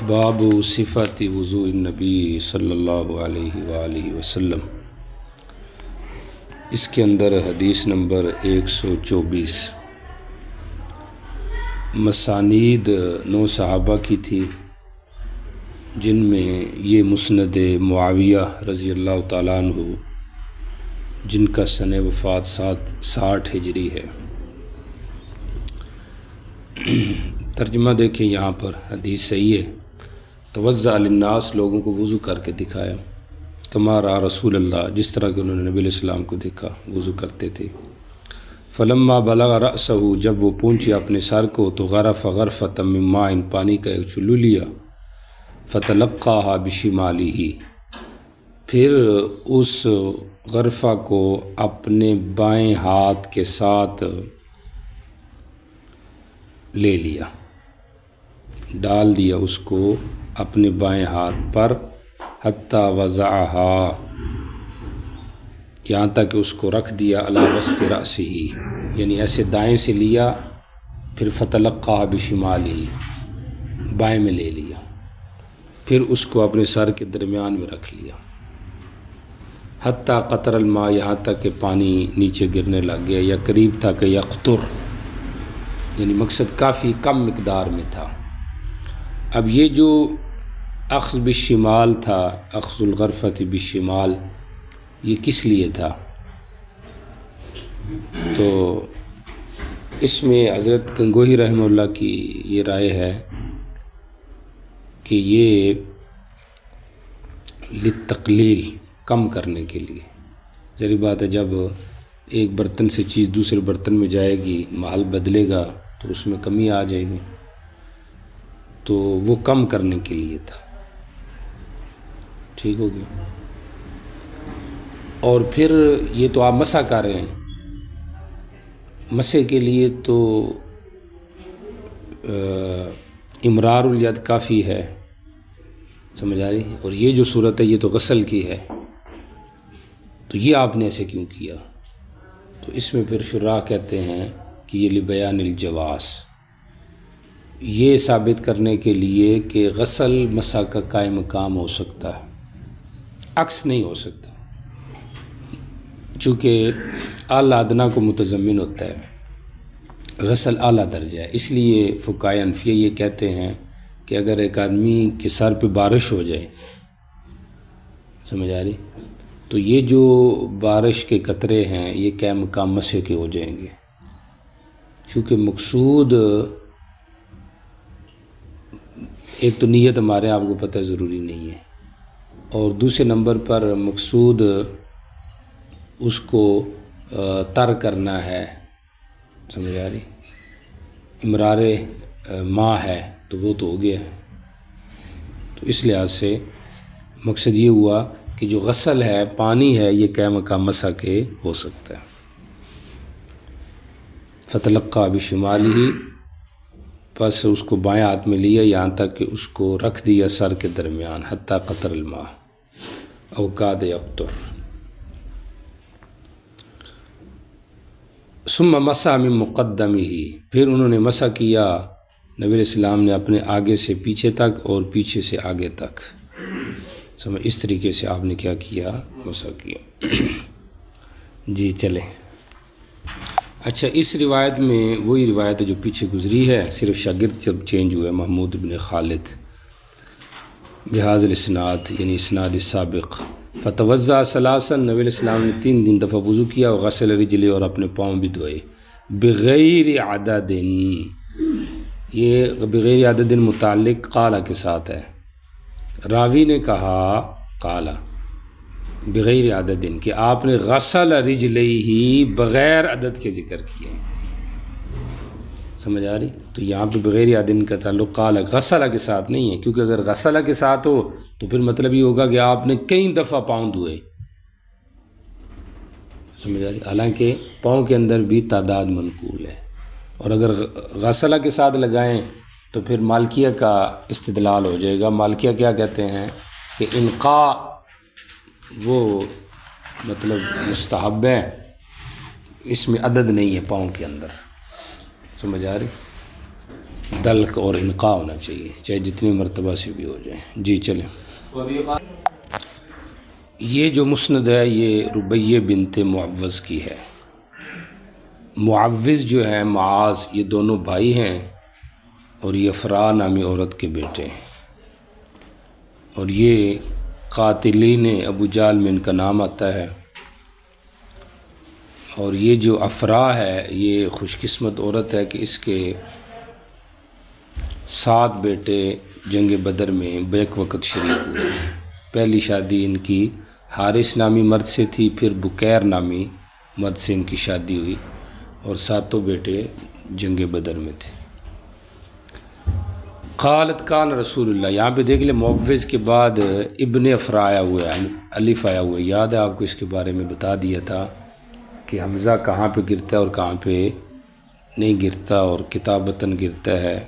باب صفت وضوء النبی صلی اللہ علیہ وآلہ وسلم۔ اس کے اندر حدیث نمبر 124 مسانید 9 صحابہ کی تھی، جن میں یہ مسند معاویہ رضی اللہ تعالیٰ عنہ جن کا سن وفات 60 ہجری ہے۔ ترجمہ دیکھیں، یہاں پر حدیث صحیح ہے۔ توضأ للناس، لوگوں کو وضو کر کے دکھایا، کما رأى رسول اللہ، جس طرح کہ انہوں نے نبی علیہ السلام کو دیکھا وضو کرتے تھے۔ فلما بلغ رأسہ، جب وہ پہنچے اپنے سر کو، تو غرف غرفۃ من ماء، پانی کا ایک چلو لیا، فتلقاها بشمالہ، پھر اس غرفہ کو اپنے بائیں ہاتھ کے ساتھ لے لیا، ڈال دیا اس کو اپنے بائیں ہاتھ پر، حتی وضعها، یہاں تک کہ اس کو رکھ دیا، علی وسط رأسہ، یعنی ایسے دائیں سے لیا، پھر فتلقاها بشمالہ، بائیں میں لے لیا، پھر اس کو اپنے سر کے درمیان میں رکھ لیا، حتی قطر الماء، یہاں تک کہ پانی نیچے گرنے لگ گیا، یا قریب تھا کہ یقطر، یعنی مقصد کافی کم مقدار میں تھا۔ اب یہ جو اخذ بالشمال تھا، اخذ الغرفۃ بالشمال، یہ کس لیے تھا؟ تو اس میں حضرت گنگوہی رحمہ اللہ کی یہ رائے ہے کہ یہ للتقلیل، کم کرنے کے لیے۔ ظاہر بات ہے، جب ایک برتن سے چیز دوسرے برتن میں جائے گی، محل بدلے گا تو اس میں کمی آ جائے گی، تو وہ کم کرنے کے لیے تھا۔ ٹھیک ہو گیا۔ اور پھر یہ تو آپ مسح کر رہے ہیں، مسح کے لیے تو امرار الید کافی ہے، سمجھ آ رہی؟ اور یہ جو صورت ہے یہ تو غسل کی ہے، تو یہ آپ نے ایسے کیوں کیا؟ تو اس میں پھر شراح کہتے ہیں کہ یہ لبیان الجواز، یہ ثابت کرنے کے لیے کہ غسل مسح کا قائم مقام ہو سکتا ہے، عکس نہیں ہو سکتا، چونکہ اعلیٰ ادنیٰ کو متضمن ہوتا ہے، غسل اعلیٰ درجہ ہے۔ اس لیے فقہائے حنفیہ یہ کہتے ہیں کہ اگر ایک آدمی کے سر پہ بارش ہو جائے، سمجھ آ رہی، تو یہ جو بارش کے قطرے ہیں یہ قائم مقام مسح کے ہو جائیں گے، چونکہ مقصود ایک تو نیت ہمارے آپ کو پتہ ضروری نہیں ہے، اور دوسرے نمبر پر مقصود اس کو تر کرنا ہے، سمجھ آ رہی، امرار ماء ہے تو وہ تو ہو گیا ہے۔ تو اس لحاظ سے مقصد یہ ہوا کہ جو غسل ہے، پانی ہے، یہ قائم مقام مسح کے ہو سکتا ہے۔ فتلقى بشمالہ، پس اس کو بائیں ہاتھ میں لیا، یہاں تک کہ اس کو رکھ دیا سر کے درمیان، حتی قطر الماء او کاد یقطر۔ ثم مسح من مقدمہ، پھر انہوں نے مسح کیا نبی علیہ السلام نے اپنے آگے سے پیچھے تک اور پیچھے سے آگے تک، سمجھ، اس طریقے سے آپ نے کیا کیا، مسح کیا۔ جی چلیں۔ اچھا، اس روایت میں وہی روایت ہے جو پیچھے گزری ہے، صرف شاگرد جب چینج ہوا ہے، محمود بن خالد، بہذا الاسناد، یعنی اسناد سابق۔ فتوضأ ثلاثا، نبی علیہ السلام نے 3 دفعہ وضو کیا، وغسل رجلے، اور اپنے پاؤں بھی دھوئے، بغیر عدد، یہ بغیر عدد متعلق قال کے ساتھ ہے، راوی نے کہا قال بغیر عدد، کہ آپ نے غسل رجلیہ بغیر عدد کے ذکر کیا، سمجھ آ رہی؟ تو یہاں پہ بغیر عدد کا تعلق قال غسل کے ساتھ نہیں ہے، کیونکہ اگر غسل کے ساتھ ہو تو پھر مطلب یہ ہوگا کہ آپ نے کئی دفعہ پاؤں دھوئے، سمجھ آ رہی؟ حالانکہ پاؤں کے اندر بھی تعداد منقول ہے، اور اگر غسل کے ساتھ لگائیں تو پھر مالکیہ کا استدلال ہو جائے گا۔ مالکیہ کیا کہتے ہیں کہ انقاء وہ مطلب مستحب ہے، اس میں عدد نہیں ہے پاؤں کے اندر، سمجھ آ رہی؟ دلک اور انقاء ہونا چاہیے، چاہے جتنی مرتبہ سے بھی ہو جائے۔ جی چلیں۔ یہ جو مسند ہے یہ ربیہ بنت معوذ کی ہے۔ معوذ جو ہے معاذ، یہ دونوں بھائی ہیں اور یہ افراء نامی عورت کے بیٹے ہیں، اور یہ قاتلین ابو جہل میں ان کا نام آتا ہے۔ اور یہ جو افراء ہے یہ خوش قسمت عورت ہے کہ اس کے 7 بیٹے جنگ بدر میں بیک وقت شریک ہوئے تھے۔ پہلی شادی ان کی حارث نامی مرد سے تھی، پھر بکیر نامی مرد سے ان کی شادی ہوئی، اور 7 بیٹے جنگ بدر میں تھے۔ قالت کان رسول اللہ، یہاں پہ دیکھ لیں معوذ کے بعد ابن افراء آیا ہوا ہے، الف آیا ہوا ہے۔ یاد ہے آپ کو اس کے بارے میں بتا دیا تھا کہ حمزہ کہاں پہ گرتا ہے اور کہاں پہ نہیں گرتا، اور کتابتاً گرتا ہے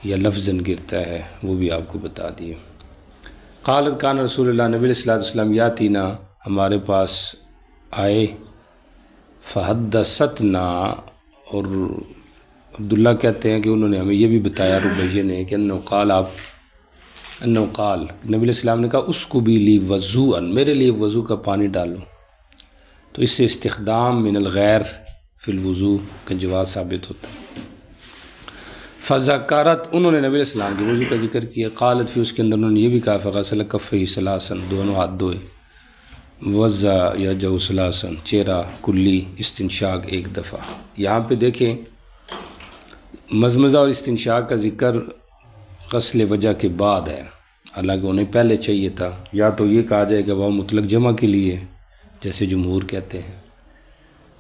یا لفظاً گرتا ہے، وہ بھی آپ کو بتا دیے۔ قالت کان رسول اللہ، نبی علیہ الصلوۃ والسلام یاتینا، ہمارے پاس آئے، فحدثتنا، اور عبداللہ کہتے ہیں کہ انہوں نے ہمیں یہ بھی بتایا ربیہ نے کہ انہو قال نبی علیہ السلام نے کہا اسکبی لی وضوءً، میرے لیے وضو کا پانی ڈالو۔ تو اس سے استخدام من الغیر فی الوضو کا جواز ثابت ہوتا ہے۔ فذکرت، انہوں نے نبی علیہ السلام کے وضو کا ذکر کیا۔ قالت، پھر اس کے اندر انہوں نے یہ بھی کہا فغسل کفیہ ثلاثاً، دونوں ہاتھ دھوئے، وضع یجہ ثلاثاً، چہرہ کلی استنشاق 1 دفعہ۔ یہاں پہ دیکھیں مزمزہ اور استنشاق کا ذکر غسل وجہ کے بعد ہے، حالانکہ انہیں پہلے چاہیے تھا۔ یا تو یہ کہا جائے کہ وہ مطلق جمع کے لیے جیسے جمہور کہتے ہیں،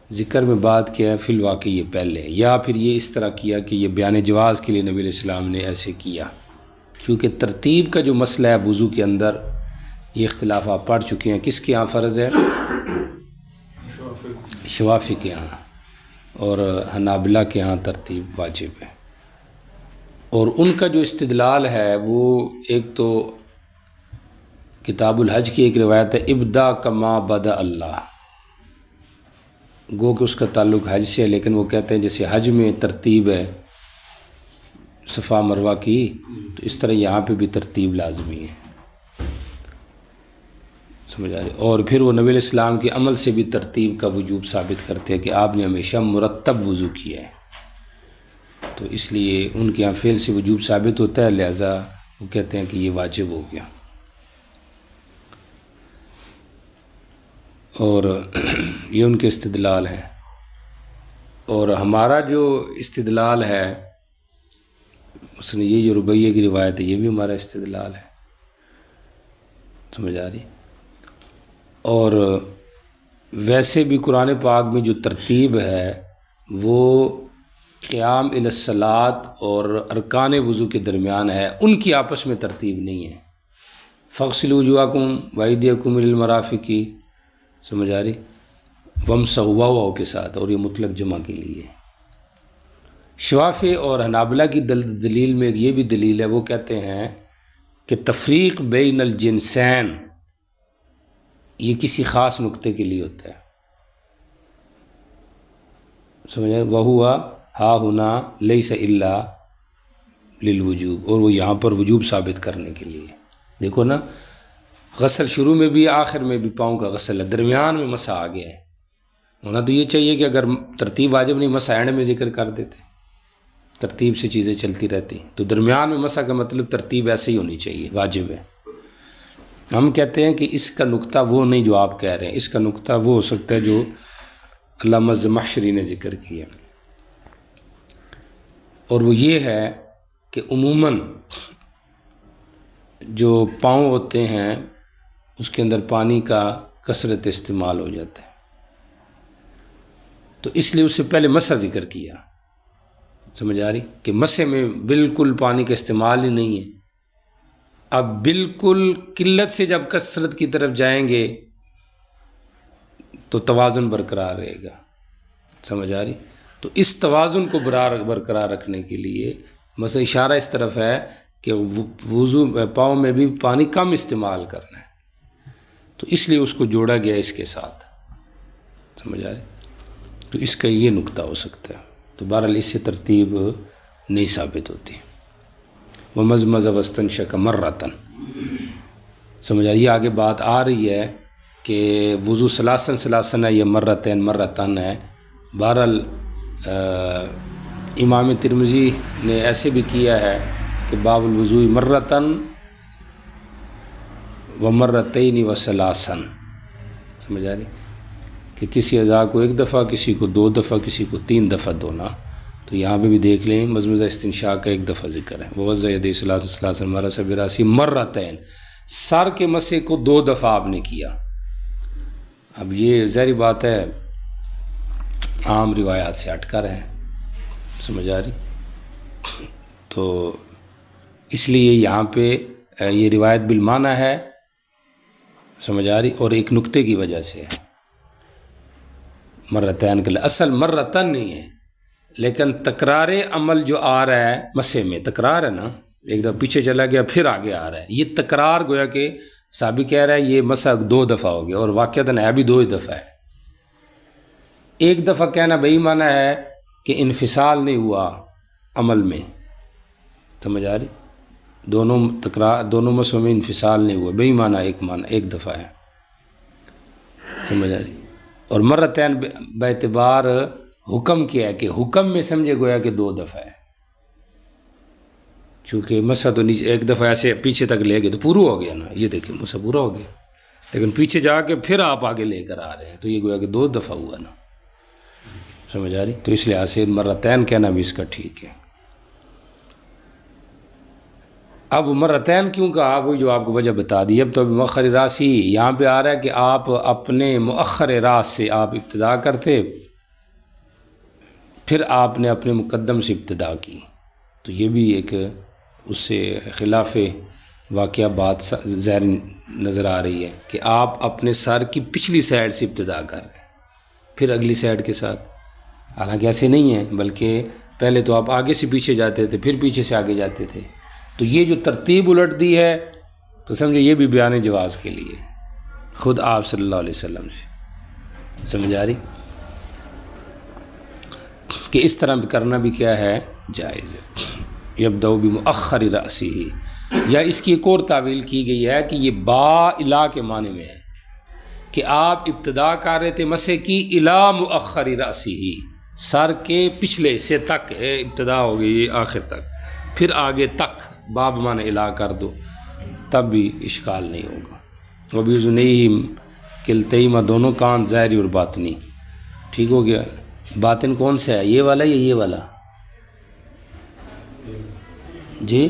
ذکر میں بات کیا ہے، فی الواقع یہ پہلے ہے، یا پھر یہ اس طرح کیا کہ یہ بیان جواز کے لیے نبی علیہ السلام نے ایسے کیا، کیونکہ ترتیب کا جو مسئلہ ہے وضو کے اندر یہ اختلاف آپ پڑھ چکے ہیں۔ کس کے یہاں فرض ہے؟ شوافی کے یہاں، اور حنابلہ کے ہاں ترتیب واجب ہے۔ اور ان کا جو استدلال ہے وہ ایک تو کتاب الحج کی ایک روایت ہے ابدا کما بدا اللہ، گو کہ اس کا تعلق حج سے ہے، لیکن وہ کہتے ہیں جیسے حج میں ترتیب ہے صفا مروہ کی، تو اس طرح یہاں پہ بھی ترتیب لازمی ہے، سمجھ آ رہی۔ اور پھر وہ نبی علیہ السلام کے عمل سے بھی ترتیب کا وجوب ثابت کرتے ہیں کہ آپ نے ہمیشہ مرتب وضو کیا ہے، تو اس لیے ان کے یہاں فعل سے وجوب ثابت ہوتا ہے، لہذا وہ کہتے ہیں کہ یہ واجب ہو گیا۔ اور یہ ان کے استدلال ہیں، اور ہمارا جو استدلال ہے اس نے یہ جو ربیہ کی روایت ہے یہ بھی ہمارا استدلال ہے، سمجھ آ رہی۔ اور ویسے بھی قرآن پاک میں جو ترتیب ہے وہ قیام الی الصلاۃ اور ارکان وضو کے درمیان ہے، ان کی آپس میں ترتیب نہیں ہے۔ فاغسلوا وجوہکم وایدیکم الی المرافق، سمجھ آ رہی، وامسحوا واو کے ساتھ، اور یہ مطلق جمع کے لیے۔ شوافی اور حنابلہ کی دلیل میں یہ بھی دلیل ہے، وہ کہتے ہیں کہ تفریق بین الجنسین یہ کسی خاص نقطے کے لیے ہوتا ہے، سمجھے، وہوا ہا ہنا لیس الا للوجوب، اور وہ یہاں پر وجوب ثابت کرنے کے لیے۔ دیکھو نا، غسل شروع میں بھی آخر میں بھی پاؤں کا غسل ہے، درمیان میں مسح آ گیا ہے، ہونا تو یہ چاہیے کہ اگر ترتیب واجب نہیں مسح اینڈ میں ذکر کر دیتے، ترتیب سے چیزیں چلتی رہتی، تو درمیان میں مسح کا مطلب ترتیب ایسے ہی ہونی چاہیے، واجب ہے۔ ہم کہتے ہیں کہ اس کا نقطہ وہ نہیں جو آپ کہہ رہے ہیں، اس کا نقطہ وہ ہو سکتا ہے جو علامہ زمخشری نے ذکر کیا، اور وہ یہ ہے کہ عموماً جو پاؤں ہوتے ہیں اس کے اندر پانی کا کثرت استعمال ہو جاتا ہے، تو اس لیے اس سے پہلے مسح ذکر کیا، سمجھ آ رہی، کہ مسح میں بالکل پانی کا استعمال ہی نہیں ہے۔ اب بالکل قلت سے جب کثرت کی طرف جائیں گے تو توازن برقرار رہے گا، سمجھ آ رہی۔ تو اس توازن کو برقرار رکھنے کے لیے مثلا اشارہ اس طرف ہے کہ وضو پاؤں میں بھی پانی کم استعمال کرنا ہے، تو اس لیے اس کو جوڑا گیا اس کے ساتھ، سمجھ آ رہی۔ تو اس کا یہ نقطہ ہو سکتا ہے، تو بہرحال اس سے ترتیب نہیں ثابت ہوتی. ومزمز واستنشق مرتن. سمجھ آئی؟ آگے بات آ رہی ہے کہ وضو ثلاثن ہے یا مرتن ہے. بہرحال امام ترمذی نے ایسے بھی کیا ہے کہ باب الوضوء مرتن و مرتین و ثلاثن. سمجھ آ رہی کہ کسی اعضاء کو ایک دفعہ، کسی کو 2 دفعہ، کسی کو 3 دفعہ دھونا. تو یہاں پہ بھی دیکھ لیں مزمزہ استنشاق کا 1 دفعہ ذکر ہے. ووضع یدیہ ثلاثن مرس براسی مرتین. سر کے مسے کو 2 دفعہ آپ نے کیا. اب یہ ظاہری بات ہے عام روایات سے ہٹ کر ہے. سمجھ آ رہی؟ تو اس لیے یہاں پہ یہ روایت بالمعنی ہے. سمجھ آ رہی؟ اور ایک نقطے کی وجہ سے مرتین کے لیے اصل مرتن نہیں ہے، لیکن تکرار عمل جو آ رہا ہے مسے میں تکرار ہے نا، ایک دفعہ پیچھے چلا گیا پھر آگے آ رہا ہے. یہ تکرار گویا کہ صحابی کہہ رہا ہے یہ مسح 2 دفعہ ہو گیا، اور واقعتاً ہے بھی 2 ہی دفعہ ہے. 1 دفعہ کہنا بے معنی ہے کہ انفصال نہیں ہوا عمل میں. سمجھ آ رہی؟ دونوں مسوں میں انفصال نہیں ہوا، بے معنی ایک دفعہ ہے. سمجھ آ رہی؟ اور مرتین باعتبار حکم کیا ہے کہ حکم میں سمجھے گویا کہ 2 دفعہ ہے. چونکہ مسح تو نیچے 1 دفعہ ایسے پیچھے تک لے گئے تو پورا ہو گیا نا. یہ دیکھیں مسح پورا ہو گیا، لیکن پیچھے جا کے پھر آپ آگے لے کر آ رہے ہیں تو یہ گویا کہ 2 دفعہ ہوا نا. سمجھ آ رہی؟ تو اس لحاظ سے مرتین کہنا بھی اس کا ٹھیک ہے. اب مرتین کیوں کہا؟ وہی جو آپ کو وجہ بتا دی. اب تو مؤخر راسی یہاں پہ آ رہا ہے کہ آپ اپنے مؤخر راس سے آپ ابتدا کرتے، پھر آپ نے اپنے مقدم سے ابتدا کی. تو یہ بھی ایک اس سے خلاف واقعہ بات ظاہر نظر آ رہی ہے کہ آپ اپنے سر کی پچھلی سائڈ سے ابتدا کر رہے ہیں پھر اگلی سائڈ کے ساتھ. حالانکہ ایسے نہیں ہے، بلکہ پہلے تو آپ آگے سے پیچھے جاتے تھے پھر پیچھے سے آگے جاتے تھے. تو یہ جو ترتیب الٹ دی ہے تو سمجھے یہ بھی بیان جواز کے لیے خود آپ صلی اللہ علیہ وسلم سے. سمجھ آ رہی کہ اس طرح کرنا بھی کیا ہے؟ جائز ہے. یبدأ بمؤخر رأسہ، یا اس کی ایک اور تعویل کی گئی ہے کہ یہ با الا کے معنی میں ہے کہ آپ ابتدا کر رہے تھے مسح کی الا مؤخر رأسہ، سر کے پچھلے حصے تک ابتدا ہو گئی آخر تک، پھر آگے تک باب معنی الا کر دو تب بھی اشکال نہیں ہوگا. وبیذنیہم کلتیہما، دونوں کان ظاہری اور باطنی. ٹھیک ہو گیا؟ باطن کون سا ہے، یہ والا یا یہ والا؟ جی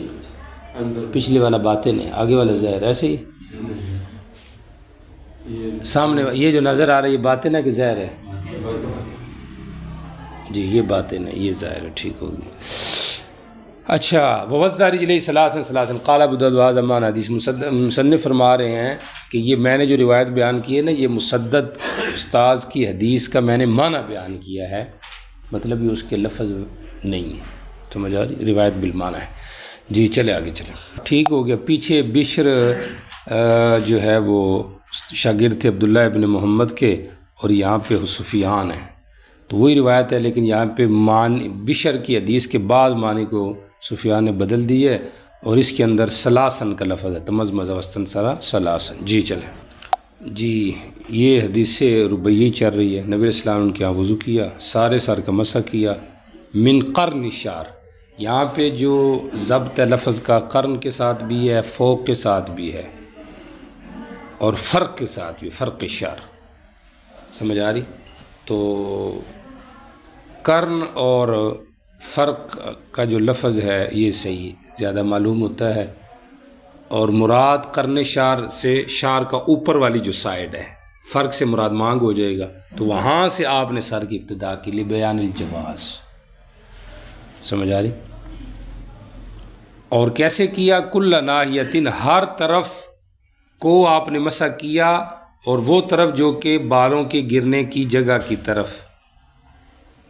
پچھلے والا باطن ہے، آگے والا ظاہر. ایسے ہی سامنے یہ جو نظر آ رہا ہے یہ باطن ہے کہ ظاہر ہے؟ جی یہ باطن ہے، یہ ظاہر ہے. ٹھیک ہوگی. اچھا ووضع رجلیہ ثلاثن قال ابو داؤد وہذا معنی حدیث. مصنف فرما رہے ہیں کہ یہ میں نے جو روایت بیان کی ہے نا، یہ مسدد استاذ کی حدیث کا میں نے معنی بیان کیا ہے، مطلب یہ اس کے لفظ نہیں ہے. سمجھ آ رہی؟ روایت بالمعنی ہے. جی چلے آگے چلیں. ٹھیک ہو گیا. پیچھے بشر جو ہے وہ شاگرد تھے عبداللہ ابن محمد کے، اور یہاں پہ سفیان ہیں، تو وہی روایت ہے، لیکن یہاں پہ بشر کی حدیث کے بعد معنی کو سفیان نے بدل دی ہے، اور اس کے اندر سلاسن کا لفظ ہے، تمزمز واستنثر سلاسن. جی چلیں. جی یہ حدیث ربیعی چل رہی ہے. نبی علیہ السلام نے کیا وضو کیا، سارے سر کا مسح کیا. من قرن الشعر، یہاں پہ جو ضبط لفظ کا قرن کے ساتھ بھی ہے، فوق کے ساتھ بھی ہے، اور فرق کے ساتھ بھی، فرق الشعر. سمجھ آ رہی؟ تو قرن اور فرق کا جو لفظ ہے یہ صحیح زیادہ معلوم ہوتا ہے، اور مراد قرن شعر سے شعر کا اوپر والی جو سائڈ ہے، فرق سے مراد مانگ ہو جائے گا، تو وہاں سے آپ نے سر کی ابتدا کے لیے بیان الجواز. سمجھ آ رہی؟ اور کیسے کیا؟ کل ناحیتن، ہر طرف کو آپ نے مسح کیا، اور وہ طرف جو کہ بالوں کے گرنے کی جگہ کی طرف.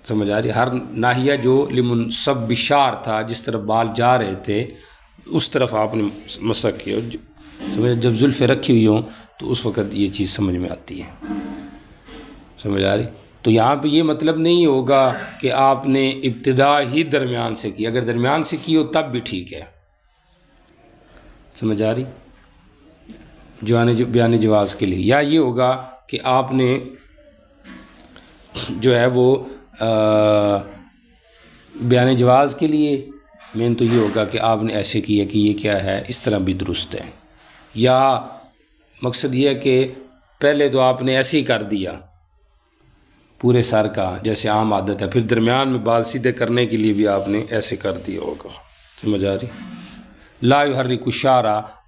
سمجھ آ رہی؟ ہر ناحیہ جو لمنصب بشار تھا، جس طرف بال جا رہے تھے اس طرف آپ نے مسح کیا. سمجھ؟ جب زلفیں رکھی ہوئی ہوں تو اس وقت یہ چیز سمجھ میں آتی ہے. سمجھ آ رہی؟ تو یہاں پہ یہ مطلب نہیں ہوگا کہ آپ نے ابتدا ہی درمیان سے کی، اگر درمیان سے کی ہو تب بھی ٹھیک ہے، سمجھ آ رہی؟ بیان جواز کے لیے، یا یہ ہوگا کہ آپ نے جو ہے وہ بیان جواز کے لیے مین تو یہ ہوگا کہ آپ نے ایسے کیا کہ یہ کیا ہے، اس طرح بھی درست ہے، یا مقصد یہ ہے کہ پہلے تو آپ نے ایسے ہی کر دیا پورے سر کا جیسے عام عادت ہے، پھر درمیان میں بال سیدھے کرنے کے لیے بھی آپ نے ایسے کر دیا ہوگا، سمجھ آ رہی؟ لا یحرک الشعر،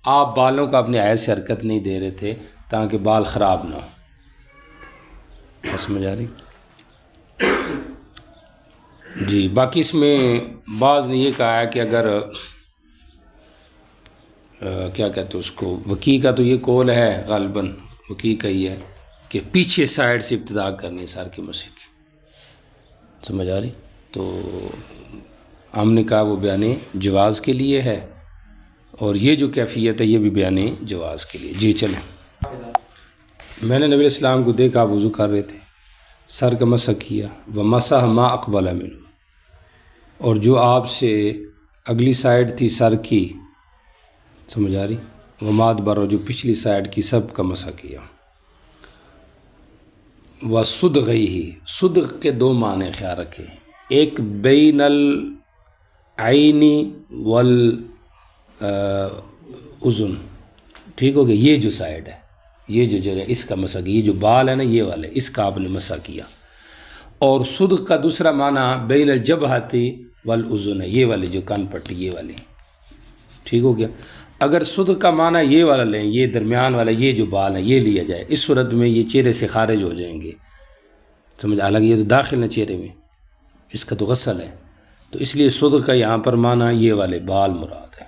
آپ بالوں کا اپنے عیز سے حرکت نہیں دے رہے تھے تاکہ بال خراب نہ ہو، سمجھ آ رہی؟ جی باقی اس میں بعض نے یہ کہا ہے کہ اگر کیا کہتے ہیں اس کو، وکیع کا تو یہ قول ہے غالباً، وکیع کا ہی ہے کہ پیچھے سائڈ سے ابتدا کرنی سر کے مسح کی، سمجھ آ رہی؟ تو ہم نے کہا وہ بیان جواز کے لیے ہے، اور یہ جو کیفیت ہے یہ بھی بیان جواز کے لیے۔ جی چلیں، میں نے نبی علیہ السلام کو دیکھا آپ وضو کر رہے تھے، سر کا مسح کیا، ومسح ما اقبل منہ، اور جو آپ سے اگلی سائڈ تھی سر کی، سمجھ آ رہی؟ وما ادبر، اور جو پچھلی سائڈ کی سب کا مسح کیا۔ وصدغیہ، صدغ کے دو معنی خیال رکھیں، ایک بین العین والاذن، ٹھیک ہو گیا، یہ جو سائڈ ہے، یہ جو جگہ اس کا مسح کیا، یہ جو بال ہے نا یہ والے، اس کا آپ نے مسح کیا۔ اور صدغ کا دوسرا معنی بین الجبہۃ والاذن ہے، یہ والے جو کان پٹی یہ والے، ٹھیک ہو گیا۔ اگر صدغ کا معنی یہ والا لیں، یہ درمیان والا یہ جو بال ہے یہ لیا جائے، اس صورت میں یہ چہرے سے خارج ہو جائیں گے، سمجھ، حالانکہ یہ تو داخل ہے چہرے میں، اس کا تو غسل ہے، تو اس لیے صدغ کا یہاں پر معنی یہ والے بال مراد ہے،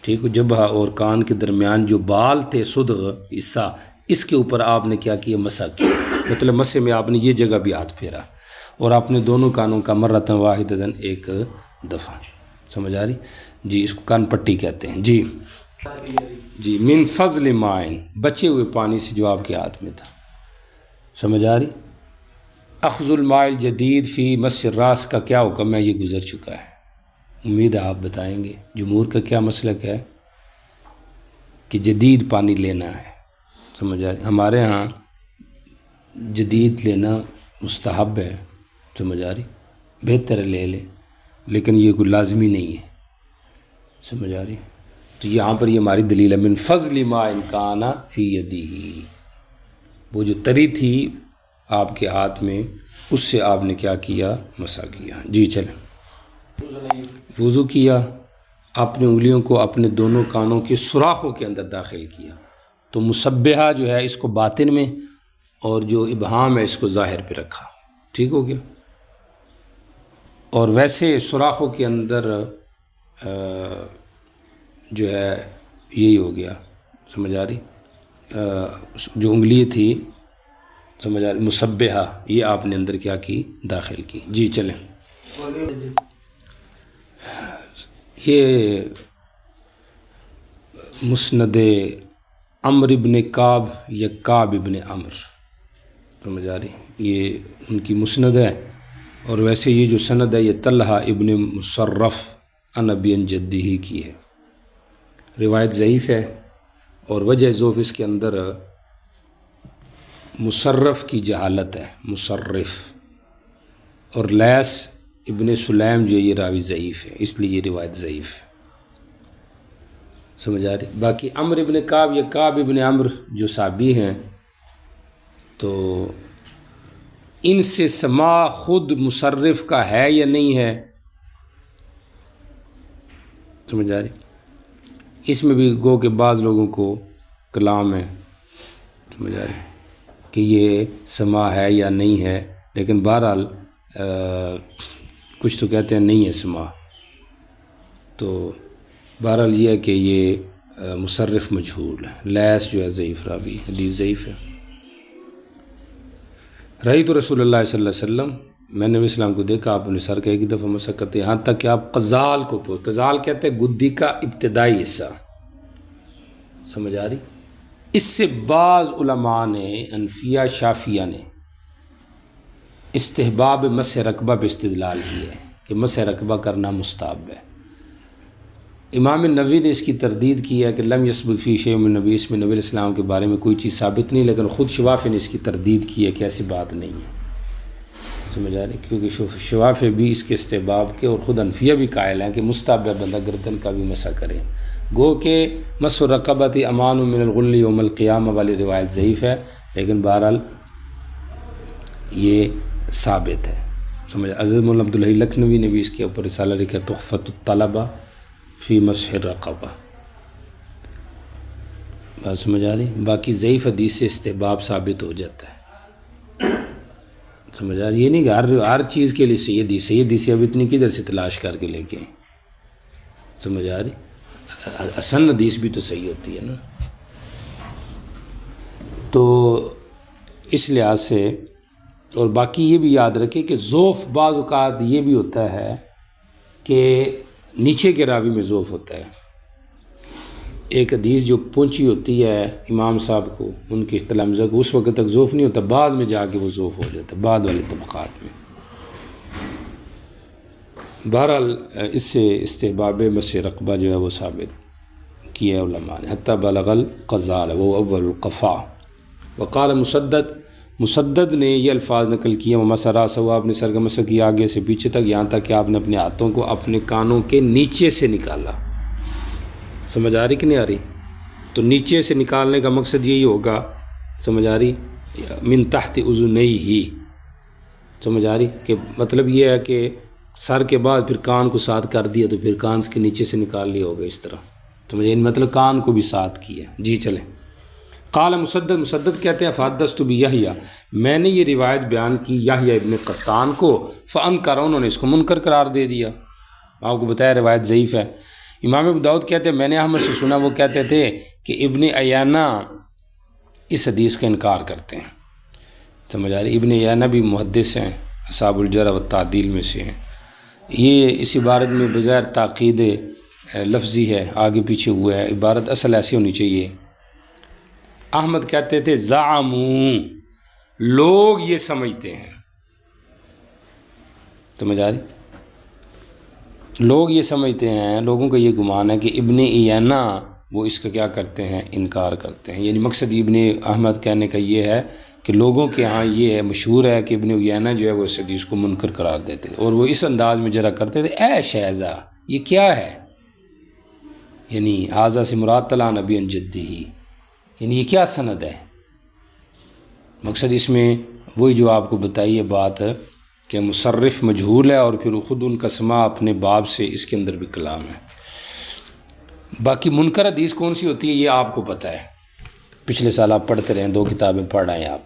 ٹھیک ہو۔ جبہہ اور کان کے درمیان جو بال تھے صدغ حصہ، اس کے اوپر آپ نے کیا کیا، مسح کیا، مطلب مسح میں آپ نے یہ جگہ بھی ہاتھ پھیرا، اور آپ نے دونوں کانوں کا مرتن واحدتاً ایک دفعہ، سمجھ آ رہی؟ جی اس کو کان پٹی کہتے ہیں۔ جی جی من فضل مائن، بچے ہوئے پانی سے جو آپ کے ہاتھ میں تھا، سمجھ آ رہی؟ اخذ الماء الجدید فی مس الراس کا کیا حکم ہے، یہ گزر چکا ہے، امید ہے آپ بتائیں گے۔ جمہور کا کیا مسلک ہے کہ جدید پانی لینا ہے، سمجھ آ رہی؟ ہمارے ہاں جدید لینا مستحب ہے، سمجھ آ رہی؟ بہتر ہے لے لیں، لیکن یہ کوئی لازمی نہیں ہے، سمجھ آ رہی؟ تو یہاں پر یہ ہماری دلیل ہے، من فضل ما ان کان فی یدہ، وہ جو تری تھی آپ کے ہاتھ میں اس سے آپ نے کیا کیا، مسح کیا۔ جی چلیں، وضو کیا، اپنے انگلیوں کو اپنے دونوں کانوں کے سوراخوں کے اندر داخل کیا، تو مسبحہ جو ہے اس کو باطن میں، اور جو ابہام ہے اس کو ظاہر پہ رکھا، ٹھیک ہو گیا۔ اور ویسے سوراخوں کے اندر جو ہے یہی ہو گیا، سمجھ آ رہی؟ جو انگلی تھی، سمجھ آ رہی، مسبحہ، یہ آپ نے اندر کیا کی، داخل کی۔ جی چلیں، یہ مسند عمرو ابن کعب یا کعب ابن عمرو، سمجھ آ رہی، یہ ان کی مسند ہے، اور ویسے یہ جو سند ہے یہ طلحہ ابن مصرف عن ابی عن جدہ کی ہے، روایت ضعیف ہے، اور وجہ ضعف اس کے اندر مصرف کی جہالت ہے، مصرف، اور لیث ابن سلیم جو یہ راوی ضعیف ہے، اس لیے یہ روایت ضعیف ہے، سمجھ آ رہی؟ باقی عمرو ابن کعب یا کعب ابن عمرو جو صحابی ہیں، تو ان سے سما خود مصرف کا ہے یا نہیں ہے، سمجھ آ رہی؟ اس میں بھی گو کہ بعض لوگوں کو کلام ہے، سمجھ آ رہی کہ یہ سما ہے یا نہیں ہے، لیکن بہرحال کچھ تو کہتے ہیں نہیں ہے سما، تو بہرحال یہ ہے کہ یہ مصرف مجہول ہے، لیث جو ہے ضعیف راوی، حدیث ضعیف ہے۔ رأیت رسول اللہ صلی اللہ علیہ وسلم، میں نے نبی السلام کو دیکھا آپ نے سر کا ایک دفعہ مسح کرتے، یہاں تک کہ آپ قزال کو پہنچ، قزال کہتے ہیں گدی کا ابتدائی حصہ، سمجھ آ رہی؟ اس سے بعض علماء نے، حنفیہ شافعیہ نے استحباب مسح رقبہ پہ استدلال کیا ہے کہ مسح رقبہ کرنا مستحب ہے۔ امام نووی نے اس کی تردید کی ہے کہ لم یثبت فی شیء من نبی، اس میں نبی علیہ السلام کے بارے میں کوئی چیز ثابت نہیں، لیکن خود شوافی نے اس کی تردید کی ہے کہ ایسی بات نہیں ہے، سمجھ آ رہی، کیونکہ شوافی بھی اس کے استحباب کے اور خود حنفیہ بھی قائل ہیں کہ مستحب ہے بندہ گردن کا بھی مسح کرے، گو کہ مس رقبۃ امان من الغل یوم القیامہ والی روایت ضعیف ہے، لیکن بہرحال یہ ثابت ہے، سمجھ۔ عزیز مولانا عبدالحی لکھنوی نے بھی اس کے اوپر رسالہ لکھا تحفۃ الطلبہ فی مسح الرقبہ، بات سمجھ آ رہی۔ باقی ضعیف حدیث سے استحباب ثابت ہو جاتا ہے، سمجھ آ رہی، یہ نہیں کہ ہر چیز کے لیے سیدی سے اب اتنی کدھر سے تلاش کر کے لے کے آئیں، سمجھ آ رہی، حسن حدیث بھی تو صحیح ہوتی ہے نا۔ تو اس لحاظ سے، اور باقی یہ بھی یاد رکھیں کہ ضعف بعض اوقات یہ بھی ہوتا ہے کہ نیچے کے راوی میں ضعف ہوتا ہے، ایک حدیث جو پہنچی ہوتی ہے امام صاحب کو، ان کی تلامذہ کو، اس وقت تک ضعف نہیں ہوتا، بعد میں جا کے وہ ضعف ہو جاتا ہے، بعد والے طبقات میں۔ بہرحال اس سے استحباب مسح رقبہ جو ہے وہ ثابت کیا ہے علماء نے، حتیٰ بلغ القزال وہ اول القفا۔ وقال مسدد نے یہ الفاظ نقل کیے، ومسح راسہ، آپ نے سر کا مسح کیا آگے سے پیچھے تک، یہاں تک کہ آپ نے اپنے ہاتھوں کو اپنے کانوں کے نیچے سے نکالا، سمجھ آ رہی کہ نہیں آ رہی؟ تو نیچے سے نکالنے کا مقصد یہی ہوگا، سمجھ آ رہی، من تحت اذنیہ، سمجھ آ رہی، کہ مطلب یہ ہے کہ سر کے بعد پھر کان کو ساتھ کر دیا تو پھر کان کے نیچے سے نکال لیا ہوگا اس طرح، سمجھے، مطلب کان کو بھی ساتھ کیا۔ جی چلیں۔ قال مسدد کہتے ہیں فحدثت بیحییٰ، میں نے یہ روایت بیان کی یحییٰ ابن قطان کو، فانکر، انہوں نے اس کو منکر قرار دے دیا، آپ کو بتایا روایت ضعیف ہے۔ امام ابو داؤد کہتے ہیں میں نے احمد سے سنا، وہ کہتے تھے کہ ابن عیینہ اس حدیث کا انکار کرتے ہیں، سمجھ آ رہی، ابن عیینہ بھی محدث ہیں، اصحاب الجرح والتعدیل میں سے ہیں، یہ اس عبارت میں بغیر تاکید لفظی ہے، آگے پیچھے ہوا ہے، عبارت اصل ایسی ہونی چاہیے۔ احمد کہتے تھے زعموا، لوگ یہ سمجھتے ہیں، سمجھ آ رہی، لوگ یہ سمجھتے ہیں، لوگوں کا یہ گمان ہے کہ ابن عیینہ وہ اس کا کیا کرتے ہیں، انکار کرتے ہیں، یعنی مقصد ابن احمد کہنے کا یہ ہے کہ لوگوں کے ہاں یہ ہے، مشہور ہے کہ ابن عیینہ جو ہے وہ اس حدیث کو منکر قرار دیتے تھے، اور وہ اس انداز میں جرح کرتے تھے، اے شہزا یہ کیا ہے، یعنی حاضہ سے مراد طلع نبی عن جدہ، یعنی یہ کیا سند ہے، مقصد اس میں وہی جو آپ کو بتائی ہے بات کہ مصرف مجہول ہے، اور پھر خود ان کا سما اپنے باب سے اس کے اندر بھی کلام ہے۔ باقی منکر حدیث کون سی ہوتی ہے یہ آپ کو پتہ ہے، پچھلے سال آپ پڑھتے رہیں، 2 کتابیں پڑھ رہے ہیں آپ،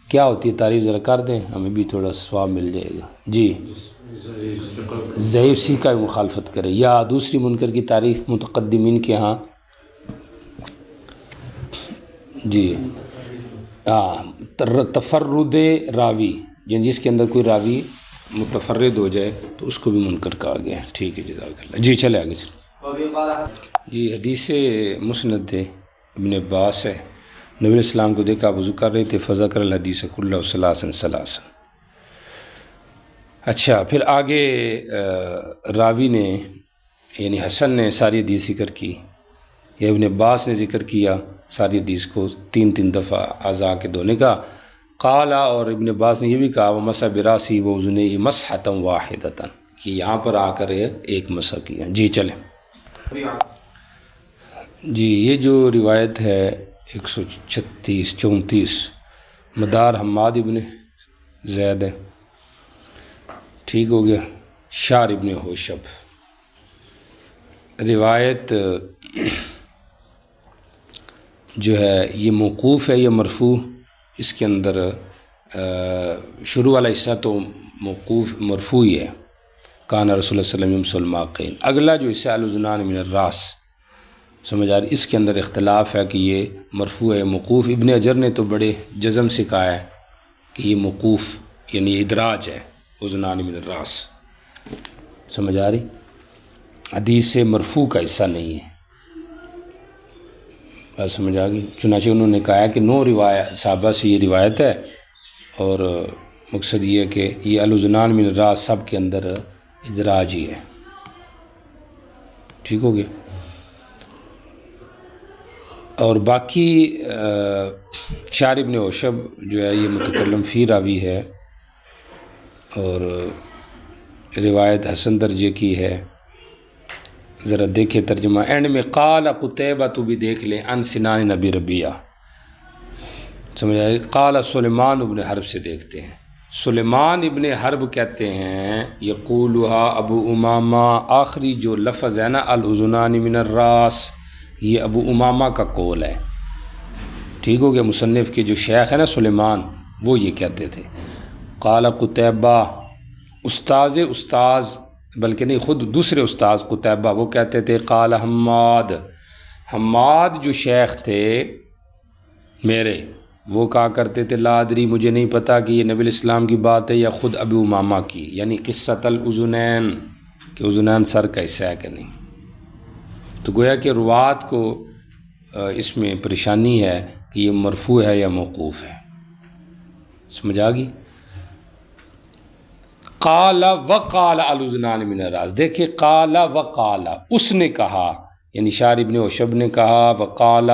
کیا ہوتی ہے تعریف ذرا کر دیں، ہمیں بھی تھوڑا ثواب مل جائے گا۔ جی، ضعیف سی کا مخالفت کرے، یا دوسری منکر کی تعریف متقدمین کے ہاں، جی تفرد راوی، جس کے اندر کوئی راوی متفرد ہو جائے تو اس کو بھی منکر کہا گیا ہے۔ ٹھیک ہے، جزاک اللہ۔ جی چلے آگے جی، حدیث مسند ابن عباس ہے، نبی علیہ السلام کو دیکھا وضو کر رہے تھے، فذکر الحدیث کلہ ثلاثا۔ اچھا، پھر آگے راوی نے یعنی حسن نے ساری حدیث ذکر کی، یا ابن عباس نے ذکر کیا ساری حدیث کو 3 دفعہ اعضاء کے دھونے کا۔ قال، اور ابن عباس نے یہ بھی کہا ومسح براسی وأذنیہ مسحۃ واحدۃ، کہ یہاں پر آ کر ایک مسح کیا۔ جی چلیں۔ جی، یہ جو روایت ہے 136-34 مدار حماد ابن زید ہے، ٹھیک ہو گیا، شار ابن حوشب، روایت جو ہے یہ موقوف ہے یا مرفوع، اس کے اندر شروع والا حصہ تو موقوف مرفوع ہی ہے، کان رسول اللہ صلی اللہ علیہ وسلم یمسح المعقین، اگلا جو حصہ الاذنان من الراس، سمجھ آ رہی، اس کے اندر اختلاف ہے کہ یہ مرفوع ہے موقوف۔ ابن حجر نے تو بڑے جزم سے کہا ہے کہ یہ موقوف یعنی ادراج ہے، اذنان من الراس، سمجھ آ رہی، حدیث سے مرفوع کا حصہ نہیں ہے، بات سمجھ آ گئی۔ چنانچہ انہوں نے کہا ہے کہ 9 روایت صحابہ سے یہ روایت ہے، اور مقصد یہ ہے کہ یہ الاذنان من الراس سب کے اندر ادراج ہی ہے. ٹھیک ہو گیا. اور باقی شعر ابن عشب جو ہے یہ متکلم فی راوی ہے اور روایت حسن درجے کی ہے. ذرا دیکھے ترجمہ اینڈ میں قال قتیبہ تو بھی دیکھ لیں ان سنان ابی ربیہ سمجھ آئے. قال سلیمان ابن حرب سے دیکھتے ہیں. سلیمان ابن حرب کہتے ہیں یقولها ابو امامہ آخری جو لفظ ہے نا الاذنان من الراس یہ ابو امامہ کا قول ہے. ٹھیک ہو گیا. مصنف کے جو شیخ ہے نا سلیمان وہ یہ کہتے تھے. قال قتیبہ استاذ بلکہ نہیں خود دوسرے استاذ قتیبہ وہ کہتے تھے قال حماد جو شیخ تھے میرے وہ کہا کرتے تھے لا ادری مجھے نہیں پتہ کہ یہ نبی الاسلام کی بات ہے یا خود ابو امامہ کی یعنی قصۃ الاذنین کہ اذنین سر کا حصہ ہے کہ نہیں. تو گویا کہ روات کو اس میں پریشانی ہے کہ یہ مرفوع ہے یا موقوف ہے. سمجھ آ گئی. قال وقال الاذنان من الراس دیکھیں قال وقال اس نے کہا یعنی شعر ابن عشب نے کہا وقال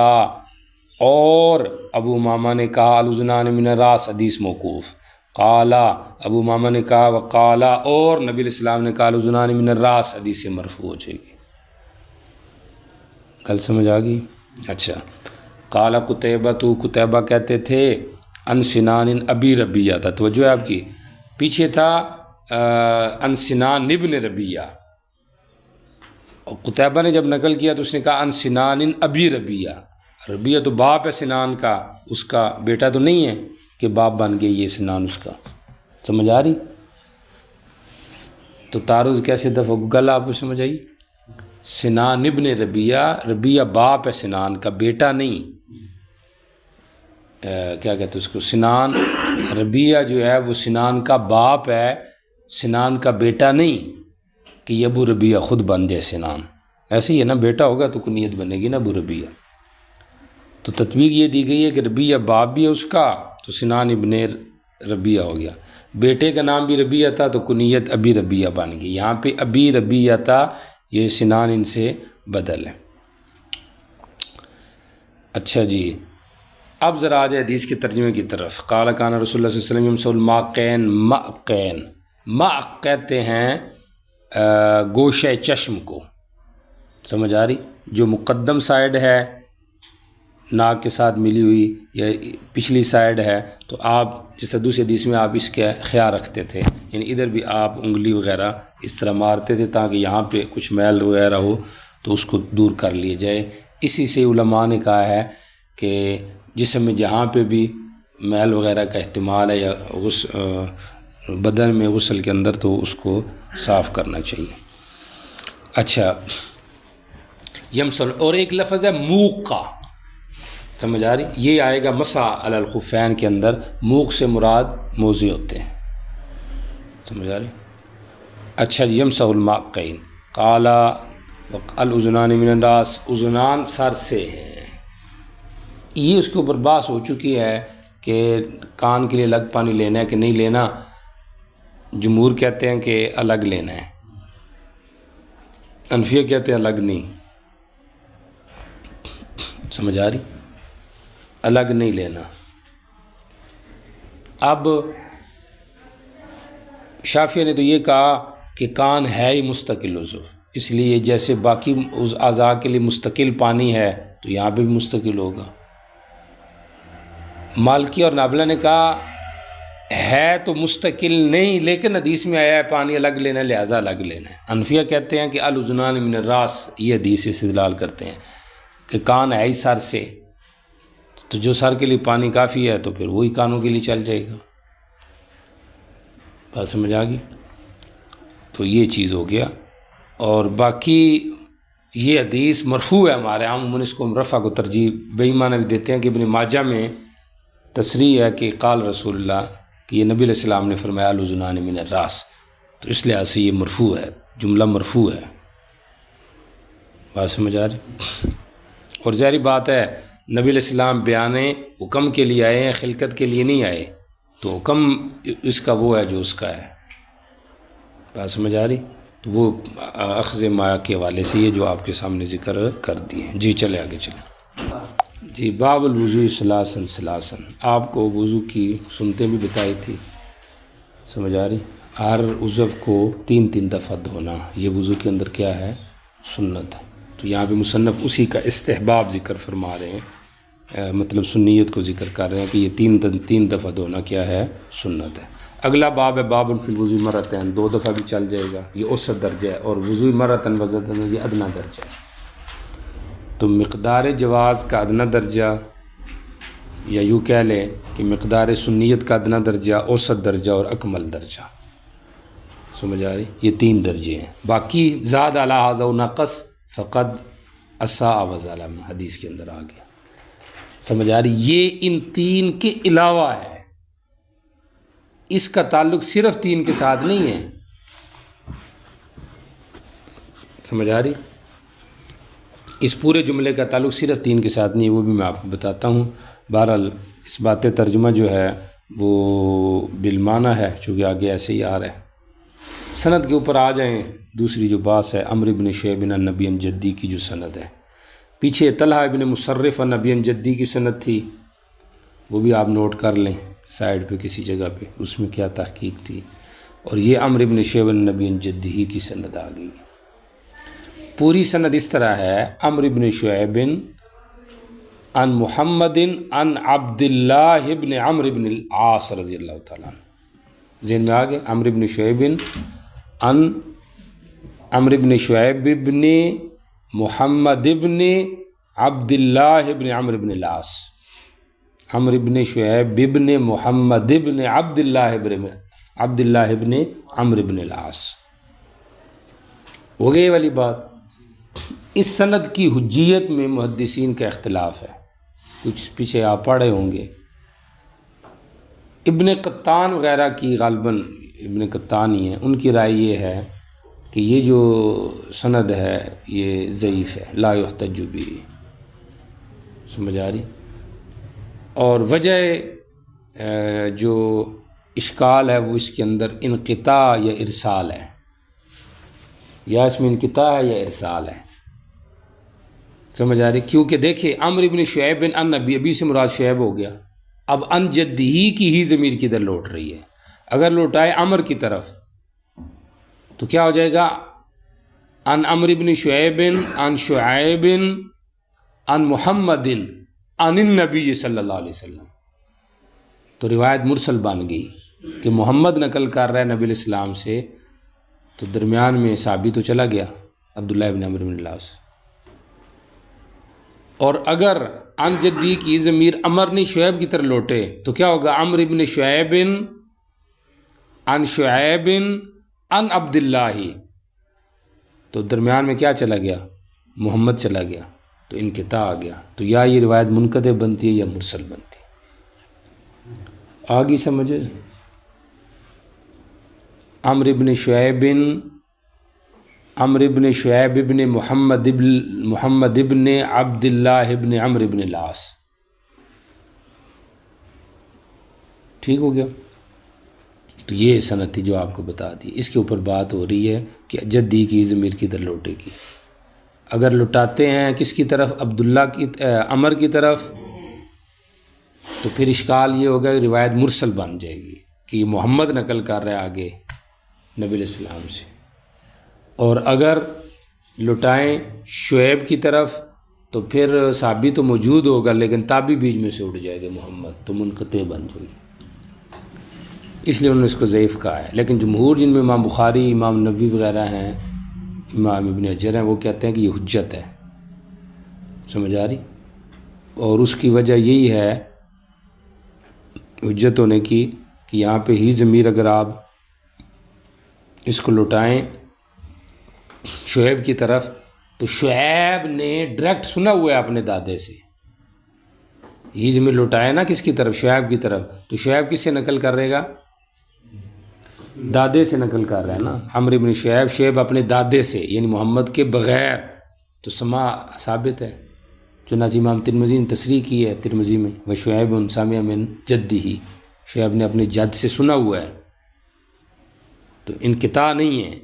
اور ابو امامہ نے کہا الاذنان من الراس حدیث موقوف. قال ابو امامہ نے کہا وقال اور نبی علیہ السلام نے کہا الاذنان من الراس حدیث مرفوع ہو جائے گی. کل سمجھ آ گئی. اچھا. قال قتیبہ تو قتیبہ کہتے تھے ان سنان ابی ربیہ تھا. توجہ ہے آپ کی. پیچھے تھا ان سنان ابن ربیہ اور قتیبہ نے جب نقل کیا تو اس نے کہا ان سنان ابی ربیہ. ربیہ تو باپ ہے سنان کا اس کا بیٹا تو نہیں ہے کہ باپ بن گیا یہ سنان اس کا. سمجھ آ رہی. تو تعارض کیسے دفع گل آپ کو سمجھ آئی. سنان ابن ربیہ باپ ہے سنان کا بیٹا نہیں. کیا کہتے اس کو سنان ربیہ جو ہے وہ سنان کا باپ ہے سنان کا بیٹا نہیں کہ یہ ابو ربیہ خود بن جائے سنان. ایسے ہی ہے نا بیٹا ہوگا تو کنیت بنے گی نا ابو ربیہ. تو تطبیق یہ دی گئی ہے کہ ربیہ باپ بھی ہے اس کا تو سنان ابن ربیہ ہو گیا. بیٹے کا نام بھی ربیہ تھا تو کنیت ابی ربیہ بن گئی. یہاں پہ ابی ربیہ تھا یہ سنان ان سے بدل ہے. اچھا جی. اب ذرا آ جائے حدیث کے ترجمے کی طرف. قال کان رسول اللہ صلی اللہ علیہ وسلم یمسح الماقین ماقین ماق کہتے ہیں گوشہ چشم کو. سمجھ آ رہی. جو مقدم سائیڈ ہے ناک کے ساتھ ملی ہوئی یا پچھلی سائیڈ ہے تو آپ جس طرح دوسری حدیث میں آپ اس کا خیال رکھتے تھے یعنی ادھر بھی آپ انگلی وغیرہ اس طرح مارتے تھے تاکہ یہاں پہ کچھ میل وغیرہ ہو تو اس کو دور کر لیے جائے. اسی سے علماء نے کہا ہے کہ جسم میں جہاں پہ بھی میل وغیرہ کا احتمال ہے یا بدن میں غسل کے اندر تو اس کو صاف کرنا چاہیے. اچھا. یمسل اور ایک لفظ ہے موق کا. سمجھ آ رہی. یہ آئے گا مسح علی الخفین کے اندر. موق سے مراد موزے ہوتے ہیں. سمجھ آ رہی. اچھا. یمسح الماقین. قال الاذنان من الراس اذنان سر سے ہیں. یہ اس کے اوپر بحث ہو چکی ہے کہ کان کے لیے الگ پانی لینا ہے کہ نہیں لینا. جمہور کہتے ہیں کہ الگ لینا ہے. حنفیہ کہتے ہیں الگ نہیں. سمجھ آ رہی. الگ نہیں لینا. اب شافعیہ نے تو یہ کہا کہ کان ہے ہی مستقل عضو اس لیے جیسے باقی اعضاء کے لیے مستقل پانی ہے تو یہاں پہ بھی مستقل ہوگا. مالکی اور نابلہ نے کہا ہے تو مستقل نہیں لیکن حدیث میں آیا ہے پانی الگ لینا ہے لہٰذا الگ لینا ہے. حنفیہ کہتے ہیں کہ الاذنان من الراس یہ حدیث سے استدلال کرتے ہیں کہ کان ہے ہی سر سے تو جو سر کے لیے پانی کافی ہے تو پھر وہی کانوں کے لیے چل جائے گا. بات سمجھ آ گئی. تو یہ چیز ہو گیا. اور باقی یہ حدیث مرفوع ہے ہمارے عموماً اس کو رفع کو ترجیح بے ایمانہ بھی دیتے ہیں کہ ابن ماجہ میں تصریح ہے کہ قال رسول اللہ کہ یہ نبی علیہ السلام نے فرمایا الاذنان من الراس تو اس لحاظ سے یہ مرفوع ہے جملہ مرفوع ہے. بات سمجھ آ رہی. اور ظاہری بات ہے نبی علیہ السلام بیان حکم کے لیے آئے ہیں خلقت کے لیے نہیں آئے. تو کم اس کا وہ ہے جو اس کا ہے. بات سمجھ آ رہی؟ تو وہ اخذ ما کے حوالے سے یہ جو آپ کے سامنے ذکر کر دی ہے. جی چلے آگے چلیں. جی باب الوضوء ثلاثاً ثلاثاً. آپ کو وضو کی سنتیں بھی بتائی تھی. سمجھ آ رہی؟ ہر عضو کو 3 دفعہ دھونا یہ وضو کے اندر کیا ہے؟ سنت. تو یہاں پہ مصنف اسی کا استحباب ذکر فرما رہے ہیں، مطلب سنیت کو ذکر کر رہے ہیں کہ یہ 3 دفعہ دھونا کیا ہے؟ سنت ہے. اگلا باب ہے باب فی الوضوء مرتين، 2 دفعہ بھی چل جائے گا، یہ اوسط درجہ ہے، اور وضوء مرتن وزن یہ ادنا درجہ ہے. تو مقدار جواز کا ادنا درجہ، یا یوں کہہ لیں کہ مقدار سنیت کا ادنا درجہ، اوسط درجہ اور اکمل درجہ. سمجھ آ رہی؟ یہ 3 درجے ہیں. باقی زاد علی ھذا و نقص فقد اساء و ظلم حدیث کے اندر آ گیا. سمجھ آ رہی؟ یہ ان 3 کے علاوہ ہے، اس کا تعلق صرف 3 کے ساتھ نہیں ہے. سمجھ آ رہی؟ اس پورے جملے کا تعلق صرف 3 کے ساتھ نہیں ہے، وہ بھی میں آپ کو بتاتا ہوں. بہرحال اس بات ترجمہ جو ہے وہ بالمعنی ہے، چونکہ آگے ایسے ہی آ رہا ہے. سند کے اوپر آ جائیں. دوسری جو باس ہے عمرو بن شعیب عن نبی جدی کی جو سند ہے، پیچھے طلحہ ابن مصرف عن نبی جدی کی سند تھی، وہ بھی آپ نوٹ کر لیں سائڈ پہ کسی جگہ پہ، اس میں کیا تحقیق تھی. اور یہ عمرو بن شعیب عن نبی جدی کی سند آ گئی. پوری سند اس طرح ہے: عمرو بن شعیب عن محمد عن عبد اللہ بن عمرو بن العاص رضی اللہ تعالیٰ عنہ. ذہن میں آگے عمرو بن شعیب عن عمرو بن شعیب بن محمد بن عبد اللہ بن عمرو بن العاص. عمرو بن شعیب بن محمد بن عبد اللہ بن عمرو بن العاص. ہو گئی یہ والی بات. اس سند کی حجیت میں محدثین کا اختلاف ہے، کچھ پیچھے آپ پڑھے ہوں گے. ابن قطان وغیرہ کی، غالباً ابن قطان ہی ہیں، ان کی رائے یہ ہے کہ یہ جو سند ہے یہ ضعیف ہے، لا یحتج بہ. سمجھ آ رہی؟ اور وجہ جو اشکال ہے وہ اس کے اندر انقطاع یا ارسال ہے، یا اس میں انقطاع ہے یا ارسال ہے. سمجھ آ رہی؟ کیونکہ دیکھیں عمرو بن شعیب بن ان نبی، ابھی سے مراد شعیب ہو گیا. اب ان جدی کی ہی ضمیر کدھر لوٹ رہی ہے؟ اگر لوٹائے عمر کی طرف تو کیا ہو جائے گا؟ ان عمرو بن شعیب ان شعیب ان محمد ان النبی صلی اللہ علیہ وسلم. تو روایت مرسل بن گئی کہ محمد نقل کر رہا ہے نبی علیہ السلام سے، تو درمیان میں صحابی تو چلا گیا عبداللہ ابن عمرو بن العاص. اور اگر ان جدی کی ضمیر عمر نے شعیب کی طرح لوٹے تو کیا ہوگا؟ عمرو بن شعیب ان شعیب ان عبداللہ. تو درمیان میں کیا چلا گیا؟ محمد چلا گیا، تو انقطاع آ گیا. تو یا یہ روایت منقطع بنتی ہے یا مرسل بنتی ہے. آگی سمجھے؟ عمرو بن شعیب بن محمد ابن عبداللہ ابن عمرو بن العاص. ٹھیک ہو گیا؟ تو یہ سند تھی جو آپ کو بتا دی. اس کے اوپر بات ہو رہی ہے کہ جدی کی ضمیر کدھر لوٹے گی. اگر لٹاتے ہیں کس کی طرف؟ عبداللہ کی، عمر کی طرف، تو پھر اشکال یہ ہوگا کہ روایت مرسل بن جائے گی کہ یہ محمد نقل کر رہا ہے آگے نبی علیہ السلام سے. اور اگر لٹائیں شعیب کی طرف تو پھر صحابی تو موجود ہوگا لیکن تابعی بیچ میں سے اٹھ جائے گا محمد، تو منقطع بن جائے گی. اس لیے انہوں نے اس کو ضعیف کہا ہے. لیکن جمہور، جن میں امام بخاری، امام نووی وغیرہ ہیں، امام ابن حجر ہیں، وہ کہتے ہیں کہ یہ حجت ہے. سمجھ آ رہی؟ اور اس کی وجہ یہی ہے حجت ہونے کی کہ یہاں پہ ہی ضمیر اگر آپ اس کو لٹائیں شعیب کی طرف تو شعیب نے ڈائریکٹ سنا ہوا ہے اپنے دادے سے. یہ ضمیر لٹائے نا کس کی طرف؟ شعیب کی طرف. تو شعیب کس سے نقل کر رہے گا؟ دادے سے نقل کر رہا ہے نا. عمرو بن شعیب اپنے دادے سے یعنی محمد کے بغیر، تو سما ثابت ہے. چنانچہ امام ترمذی نے تصریح کی ہے ترمذی میں، وہ شعیب سامع من جدی ہی، شعیب نے اپنے جد سے سنا ہوا ہے، تو انقطاع نہیں ہے،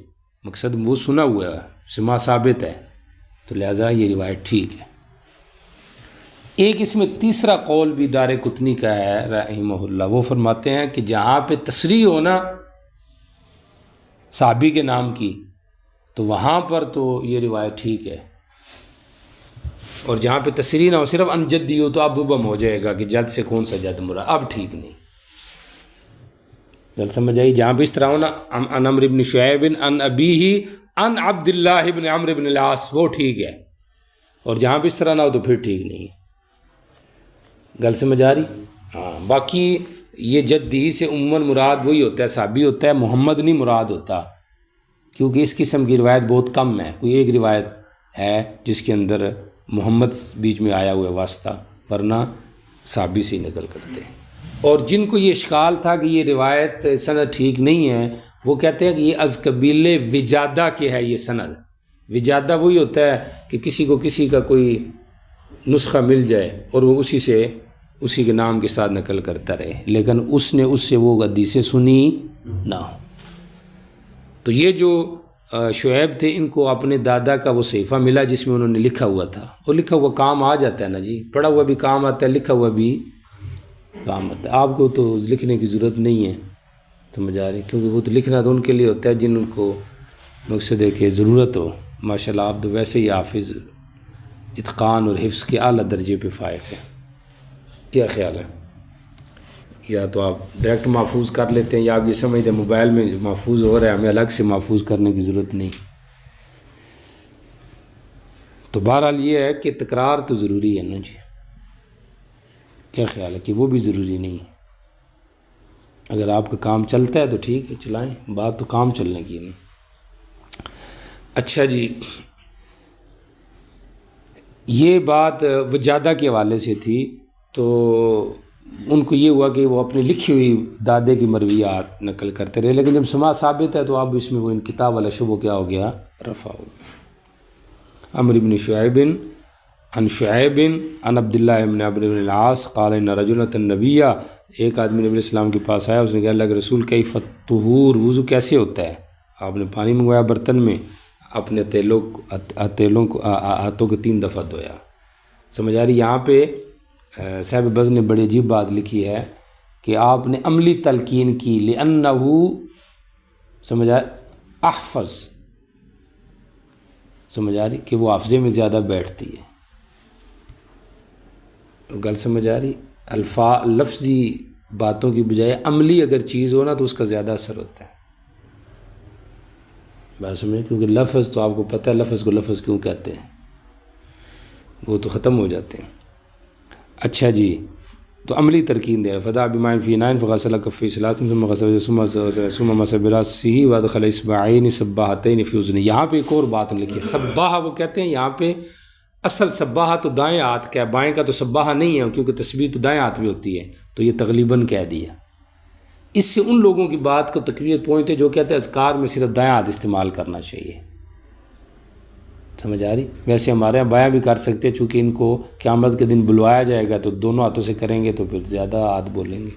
مقصد وہ سنا ہوا ہے، سماع ثابت ہے، تو لہٰذا یہ روایت ٹھیک ہے۔ ایک اس میں تیسرا قول بھی دارقطنی کا ہے رحمہ اللہ، وہ فرماتے ہیں کہ جہاں پہ تصریح ہونا صحابی کے نام کی تو وہاں پر تو یہ روایت ٹھیک ہے، اور جہاں پہ تصریح نہ ہو، صرف ان جدی ہو، تو اب مبہم ہو جائے گا کہ جد سے کون سا جد مراد، اب ٹھیک نہیں۔ جل سمجھ آئی؟ جہاں بھی اس طرح ہونا ان عمرو بن شعیب ان ابیہ ان عبد اللہ بن عمرو بن العاص، وہ ٹھیک ہے، اور جہاں بھی اس طرح نہ ہو تو پھر ٹھیک نہیں۔ گل سمجھ آ رہی؟ ہاں، باقی یہ جدی سے عموماً مراد وہی ہوتا ہے، صحابی ہوتا ہے، محمد نہیں مراد ہوتا، کیونکہ اس قسم کی روایت بہت کم ہے، کوئی ایک روایت ہے جس کے اندر محمد بیچ میں آیا ہوا واسطہ، ورنہ صحابی سے ہی نقل کرتے ہیں۔ اور جن کو یہ اشکال تھا کہ یہ روایت سند ٹھیک نہیں ہے، وہ کہتے ہیں کہ یہ از قبیل وجادہ کے ہے یہ سند۔ وجادہ وہی ہوتا ہے کہ کسی کو کسی کا کوئی نسخہ مل جائے اور وہ اسی کے نام کے ساتھ نقل کرتا رہے، لیکن اس نے اس سے وہ حدیثیں سنی نہ ہو۔ تو یہ جو شعیب تھے، ان کو اپنے دادا کا وہ صحیفہ ملا جس میں انہوں نے لکھا ہوا تھا، اور لکھا ہوا کام آ جاتا ہے نا جی، پڑھا ہوا بھی کام آتا ہے، لکھا ہوا بھی کام آتا ہے۔ آپ کو تو لکھنے کی ضرورت نہیں ہے، سمجھ آ رہی، کیونکہ وہ تو لکھنا تو ان کے لیے ہوتا ہے جن کو مقصد ہے کہ ضرورت ہو۔ ماشاء اللہ آپ تو ویسے ہی حافظ، اتقان اور حفظ کے اعلیٰ درجے پہ فائق ہیں، کیا خیال ہے؟ یا تو آپ ڈائریکٹ محفوظ کر لیتے ہیں، یا آپ یہ سمجھتے ہیں موبائل میں محفوظ ہو رہا ہے، ہمیں الگ سے محفوظ کرنے کی ضرورت نہیں۔ تو بہرحال یہ ہے کہ تکرار تو ضروری ہے نا جی، کیا خیال ہے کہ وہ بھی ضروری نہیں ہے؟ اگر آپ کا کام چلتا ہے تو ٹھیک ہے، چلائیں، بات تو کام چلنے کی ہے نا۔ اچھا جی، یہ بات وجادہ کے حوالے سے تھی، تو ان کو یہ ہوا کہ وہ اپنی لکھی ہوئی دادے کی مرویات نقل کرتے رہے، لیکن جب سماع ثابت ہے تو اب اس میں وہ انقطاع والا شبہ کیا ہو گیا؟ رفع ہو گیا۔ عمرو بن شعیب عن شعیب عن عبداللہ بن عمرو بن العاص قال ان رجلا النبی، ایک آدمی نبی علیہ السلام کے پاس آیا، اس نے کہا اللہ کے رسول کیف الطہور، وضو کیسے ہوتا ہے؟ آپ نے پانی منگوایا برتن میں، اپنے ہاتھوں کو 3 دفعہ دھویا۔ سمجھ آ رہی؟ یہاں پہ صاحب بز نے بڑی عجیب بات لکھی ہے کہ آپ نے عملی تلقین کی، لأنہ سمجھ آ احفظ، سمجھ آ رہی کہ وہ حافظے میں زیادہ بیٹھتی ہے۔ گل سمجھ آ رہی؟ لفظی باتوں کی بجائے عملی اگر چیز ہو نا تو اس کا زیادہ اثر ہوتا ہے، بات سمجھیں، کیونکہ لفظ تو آپ کو پتہ ہے لفظ کو لفظ کیوں کہتے ہیں، وہ تو ختم ہو جاتے ہیں۔ اچھا جی، تو عملی ترکین دے رہا فدا بمائن فی نائن فغسل کفی ثلاثا ثم غسل ثم مسح براسہ وادخل اصبعین سباحتین فی اذنیہ۔ یہاں پہ ایک اور بات لکھی ہے، سباحہ وہ کہتے ہیں، یہاں پہ اصل سباحہ تو دائیں ہاتھ کا ہے، بائیں کا تو سباحہ نہیں ہے، کیونکہ تسبیح تو دائیں ہاتھ میں ہوتی ہے، تو یہ تغلیباً کہہ دیا۔ اس سے ان لوگوں کی بات کو تقویت پہنچتے جو کہتے ہیں اذکار میں صرف دائیں ہاتھ استعمال کرنا چاہیے، سمجھ آ رہی؟ ویسے ہمارے یہاں بایاں بھی کر سکتے ہیں، چونکہ ان کو قیامت کے دن بلوایا جائے گا تو دونوں ہاتھوں سے کریں گے تو پھر زیادہ ہاتھ بولیں گے،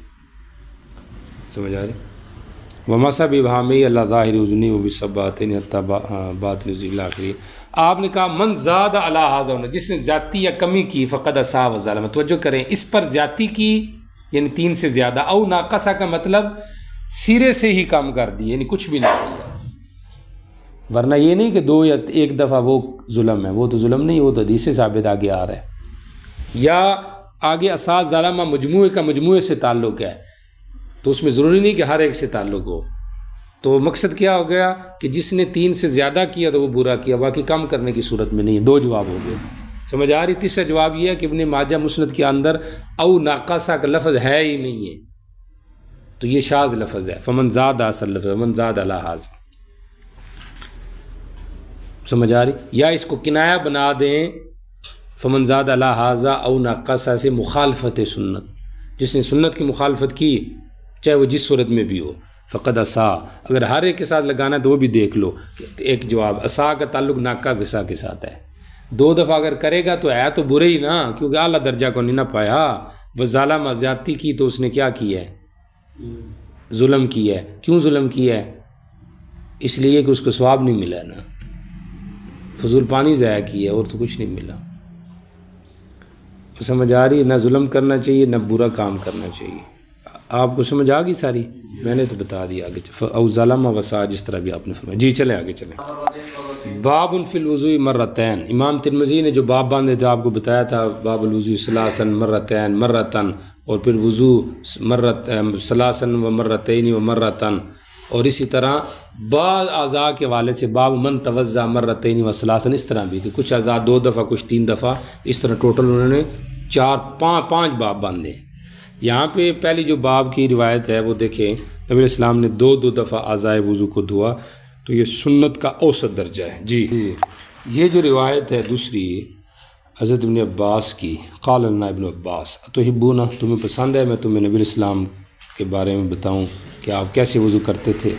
سمجھ آ رہی؟ ومسح بابہامہ اللہ ظاہر اذنہ وبالسبابتین حتی باطن اذنہ الی آخرہ۔ آپ نے کہا من زاد علی ھذا، جس نے زیادتی یا کمی کی فقد اساء وظلم، توجہ کریں، اس پر زیادتی کی یعنی 3 سے زیادہ، او ناقصہ کا مطلب سرے سے ہی کم کر دی، یعنی کچھ بھی نہیں کیا، ورنہ یہ نہیں کہ 2 یا 1 دفعہ وہ ظلم ہے، وہ تو ظلم نہیں، وہ تو حدیث سے ثابت آگے آ رہا ہے، یا آگے اساء ظلم مجموعے کا مجموعے سے تعلق ہے، تو اس میں ضروری نہیں کہ ہر ایک سے تعلق ہو، تو مقصد کیا ہو گیا کہ جس نے 3 سے زیادہ کیا تو وہ برا کیا، باقی کم کرنے کی صورت میں نہیں ہے۔ 2 جواب ہو گئے، سمجھ آ رہی؟ تیسرا جواب یہ ہے کہ ابن ماجہ مسند کے اندر او ناقصہ کا لفظ ہے ہی نہیں ہے، تو یہ شاذ لفظ ہے، فمن زاد اصل لفظ فمن زاد علی ھذا، سمجھ آ رہی؟ یا اس کو کنایہ بنا دیں، فمن زاد علی ھذا او ناقصہ سے مخالفت سنت، جس نے سنت کی مخالفت کی چاہے وہ جس صورت میں بھی ہو، فقد اساء، اگر ہر ایک کے ساتھ لگانا ہے تو وہ بھی دیکھ لو، ایک جواب اساء کا تعلق ناقہ غصہ کے ساتھ ہے، 2 دفعہ اگر کرے گا تو ہے تو برے ہی نا، کیونکہ اعلیٰ درجہ کو نہیں نہ پایا، وہ ظالم زیادتی کی تو اس نے کیا کی ہے، ظلم کیا ہے. کیوں ظلم کیا ہے؟ اس لیے کہ اس کو ثواب نہیں ملا نا، فضول پانی ضائع کیا اور تو کچھ نہیں ملا. سمجھ آ رہی ہے؟ نہ ظلم کرنا چاہیے نہ برا کام کرنا چاہیے. آپ کو سمجھ آ گئی ساری؟ میں نے تو بتا دیا آگے. او ظلم وسا، جس طرح بھی آپ نے فرمایا. جی چلیں آگے چلیں. باب فی الوضوء مرتین. امام ترمذی نے جو باب باندھے تھے آپ کو بتایا تھا، باب الوضوء ثلاثا مرتین مرتن، اور پھر وضو ثلاثا و مرتین و مرتن، اور اسی طرح بعض اعضاء کے حوالے سے باب من توضا مرتین و ثلاثا، اس طرح بھی کہ کچھ اعضاء 2 دفعہ کچھ 3 دفعہ، اس طرح ٹوٹل انہوں نے 5 باب باندھے. یہاں پہ پہلی جو باب کی روایت ہے وہ دیکھیں، نبی علیہ السلام نے 2 دفعہ اعضائے وضو کو دھوا، تو یہ سنت کا اوسط درجہ ہے. جی یہ جو روایت ہے دوسری حضرت ابن عباس کی، قال لنا ابن عباس اتحبون، تمہیں پسند ہے میں تمہیں نبی علیہ السلام کے بارے میں بتاؤں کہ آپ کیسے وضو کرتے تھے،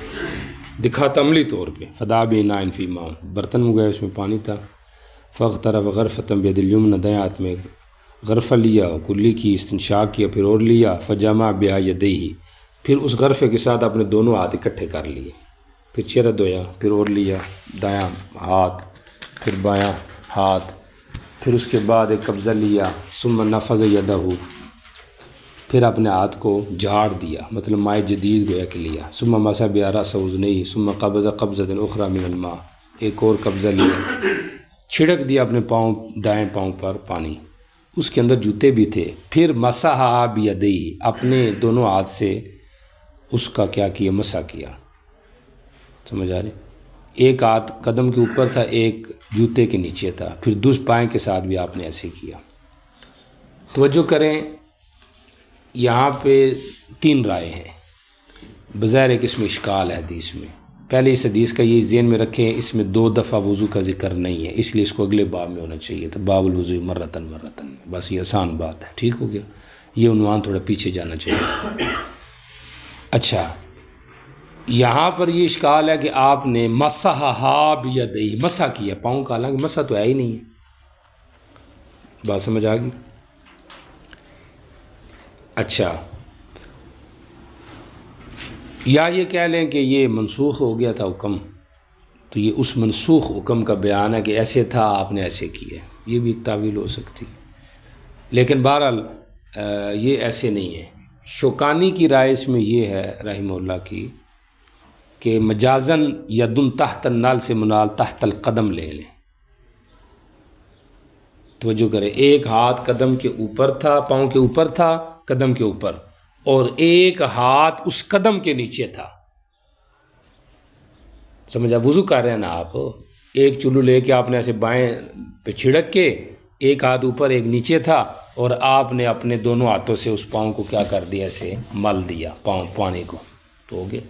دکھاتا عملی طور پہ. فدا بناء فی ماء، برتن میں گئے اس میں پانی تھا. فاغترف غرفۃ بید الیمنی، دائیں ہاتھ میں غرفہ لیا، کلی کی استنشاق کیا، پھر اور لیا. فجمع بہا یدیہ، پھر اس غرفے کے ساتھ اپنے دونوں ہاتھ اکٹھے کر لیے. پھر چہرہ دھویا، پھر اور لیا، دایاں ہاتھ پھر بایاں ہاتھ، پھر اس کے بعد ایک قبضہ لیا. ثم نفض یدہ، پھر اپنے ہاتھ کو جھاڑ دیا، مطلب مائع جدید گویا کہ لیا. ثم مسح برأسہ اذنیہ، ثم قبض قبضۃ اخری من الماء، ایک اور قبضہ لیا، چھڑک دیا اپنے پاؤں دائیں پاؤں پر پانی، اس کے اندر جوتے بھی تھے. پھر مسح بیدیہ، اپنے دونوں ہاتھ سے اس کا کیا کیا، مسح کیا. سمجھ آ رہی؟ ایک ہاتھ قدم کے اوپر تھا، ایک جوتے کے نیچے تھا، پھر دوسرے پائیں کے ساتھ بھی آپ نے ایسے کیا. توجہ کریں، یہاں پہ 3 رائے ہیں. بظاہر ایک اس میں اشکال ہے حدیث میں. پہلے اس حدیث کا یہ ذہن میں رکھیں، اس میں 2 دفعہ وضو کا ذکر نہیں ہے، اس لیے اس کو اگلے باب میں ہونا چاہیے تھا، باب الوضوء مرتن مرتن. بس یہ آسان بات ہے، ٹھیک ہو گیا. یہ عنوان تھوڑا پیچھے جانا چاہیے. اچھا، یہاں پر یہ اشکال ہے کہ آپ نے مسحھا بیدیہ، مسح کیا پاؤں کا، حالانکہ مسح تو ہے ہی نہیں ہے. بات سمجھ آ گئی؟ اچھا، یا یہ کہہ لیں کہ یہ منسوخ ہو گیا تھا حکم، تو یہ اس منسوخ حکم کا بیان ہے کہ ایسے تھا آپ نے ایسے کیا. یہ بھی ایک تعویل ہو سکتی، لیکن بہرحال یہ ایسے نہیں ہے. شوکانی کی رائے اس میں یہ ہے رحمہ اللہ کی کہ مجازن یدن تحت النال سے منال تحت القدم لے لیں. توجہ کرے، ایک ہاتھ قدم کے اوپر تھا، پاؤں کے اوپر تھا، قدم کے اوپر، اور ایک ہاتھ اس قدم کے نیچے تھا. سمجھا؟ وضو کر رہے ہیں نا آپ، ایک چلو لے کے آپ نے ایسے بائیں پہ چھڑک کے، ایک ہاتھ اوپر ایک نیچے تھا، اور آپ نے اپنے دونوں ہاتھوں سے اس پاؤں کو کیا کر دیا، ایسے مل دیا پاؤں پانی کو، تو ہو گیا،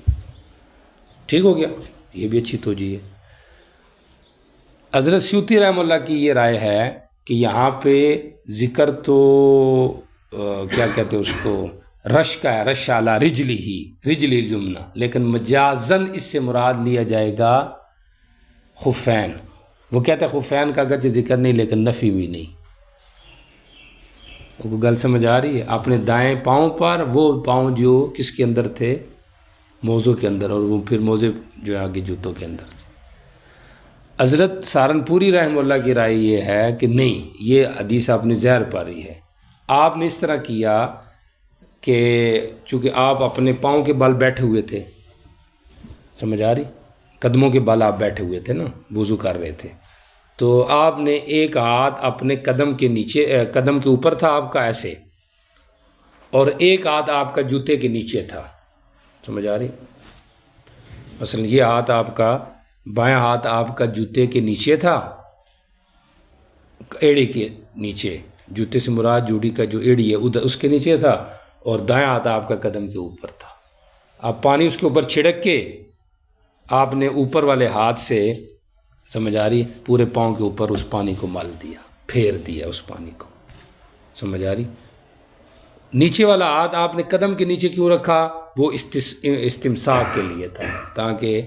ٹھیک ہو گیا. یہ بھی اچھی توجہ ہے. حضرت سیوطی رحمہ اللہ کی یہ رائے ہے کہ یہاں پہ ذکر تو کیا کہتے ہیں اس کو، رش کا ہے، رش علی رجلی الیمنی، لیکن مجازن اس سے مراد لیا جائے گا خفین. وہ کہتے ہیں خفین کا اگرچہ ذکر نہیں لیکن نفی بھی نہیں. وہ گل سمجھ آ رہی ہے؟ اپنے دائیں پاؤں پر، وہ پاؤں جو کس کے اندر تھے، موزوں کے اندر، اور وہ پھر موزے جو ہے آگے جوتوں کے اندر تھے. حضرت سہارنپوری رحمہ اللہ کی رائے یہ ہے کہ نہیں، یہ حدیث اپنی زہر پا رہی ہے. آپ نے اس طرح کیا کہ چونکہ آپ اپنے پاؤں کے بل بیٹھے ہوئے تھے، سمجھ آ رہی، قدموں کے بل آپ بیٹھے ہوئے تھے نا، وضو کر رہے تھے، تو آپ نے ایک ہاتھ اپنے قدم کے نیچے، قدم کے اوپر تھا آپ کا ایسے، اور ایک ہاتھ آپ کا جوتے کے نیچے تھا. سمجھ آ رہی؟ مثلا یہ ہاتھ آپ کا، بایاں ہاتھ آپ کا جوتے کے نیچے تھا، ایڑی کے نیچے، جوتے سے مراد جوڑی کا جو ایڑی ہے ادھر اس کے نیچے تھا، اور دایاں ہاتھ آپ کا قدم کے اوپر تھا. آپ پانی اس کے اوپر چھڑک کے آپ نے اوپر والے ہاتھ سے، سمجھ آ رہی، پورے پاؤں کے اوپر اس پانی کو مل دیا، پھیر دیا اس پانی کو. سمجھ آ رہی؟ نیچے والا ہاتھ آپ نے قدم کے نیچے کیوں رکھا؟ وہ استمساک کے لیے تھا، تاکہ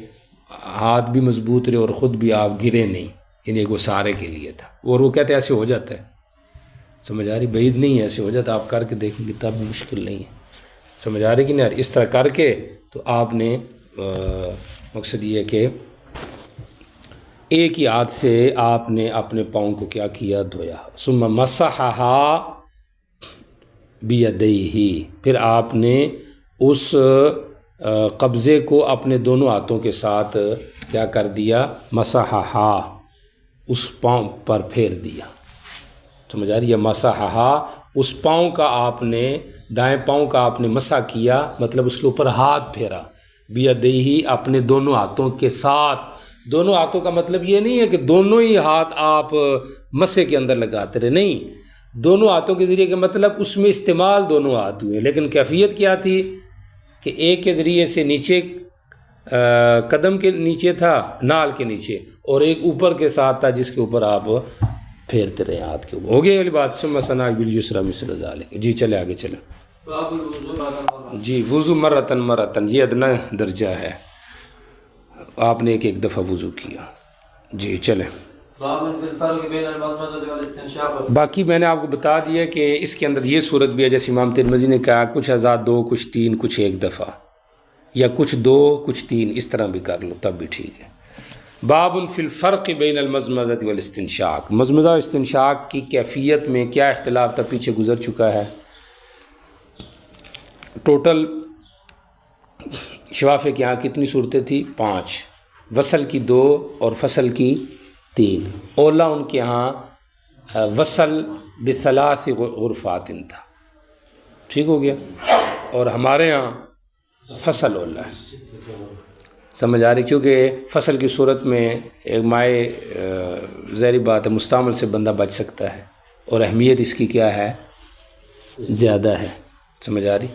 ہاتھ بھی مضبوط رہے اور خود بھی آپ گرے نہیں، یعنی ایک وہ سہارے کے لیے تھا. اور وہ کہتے ہیں ایسے ہو جاتا ہے. سمجھ آ رہی؟ بعید نہیں ہے، ایسے ہو جاتا. آپ کر کے دیکھیں گے تب بھی مشکل نہیں ہے. سمجھ آ رہی کہ نہیں؟ اس طرح کر کے تو آپ نے مقصد یہ ہے کہ ایک ہی ہاتھ سے آپ نے اپنے پاؤں کو کیا کیا؟ دھویا. ثم مسحھا بیدیہ، پھر آپ نے اس قبضے کو اپنے دونوں ہاتھوں کے ساتھ کیا کر دیا؟ مسحھا، اس پاؤں پر پھیر دیا. سمجھ آ رہی ہے؟ مسحھا، اس پاؤں کا آپ نے، دائیں پاؤں کا آپ نے مسح کیا، مطلب اس کے اوپر ہاتھ پھیرا. بیدیہ، اپنے دونوں ہاتھوں کے ساتھ. دونوں ہاتھوں کا مطلب یہ نہیں ہے کہ دونوں ہی ہاتھ آپ مسح کے اندر لگاتے رہے، نہیں. دونوں ہاتھوں کے ذریعے کا مطلب اس میں استعمال دونوں ہاتھ ہوئے، لیکن کیفیت کیا تھی کہ ایک کے ذریعے سے نیچے قدم کے نیچے تھا، نال کے نیچے، اور ایک اوپر کے ساتھ تھا جس کے اوپر آپ پھیرتے رہے ہاتھ کے اوپر. ہو گئی والی بات؟ ثم صنع بالیسری مثل ذلک. جی چلے آگے چلیں. جی وضو مرتن مرتن، یہ ادنا درجہ ہے، آپ نے ایک دفعہ وضو کیا. جی چلیں. باقی میں نے آپ کو بتا دیا کہ اس کے اندر یہ صورت بھی ہے، جیسے امام ترمذی نے کہا کچھ آزاد 2، کچھ 3، کچھ 1 دفعہ، یا کچھ 2 کچھ 3، اس طرح بھی کر لو تب بھی ٹھیک ہے. باب فی الفرق بین المضمضۃ والاستنشاق. مضمضہ و استنشاق کی کیفیت میں کیا اختلاف تھا پیچھے گزر چکا ہے. ٹوٹل شفافے کے یہاں کتنی صورتیں تھیں؟ 5. وصل کی 2 اور فصل کی 3. اولا ان کے ہاں وصل بثلاث غرفات تھا. ٹھیک ہو گیا. اور ہمارے ہاں فصل اولا ہے. سمجھ آ رہی؟ کیونکہ فصل کی صورت میں ایک مائع ظاہری بات ہے مستعمل سے بندہ بچ سکتا ہے، اور اہمیت اس کی کیا ہے؟ زیادہ ہے. سمجھ آ رہی؟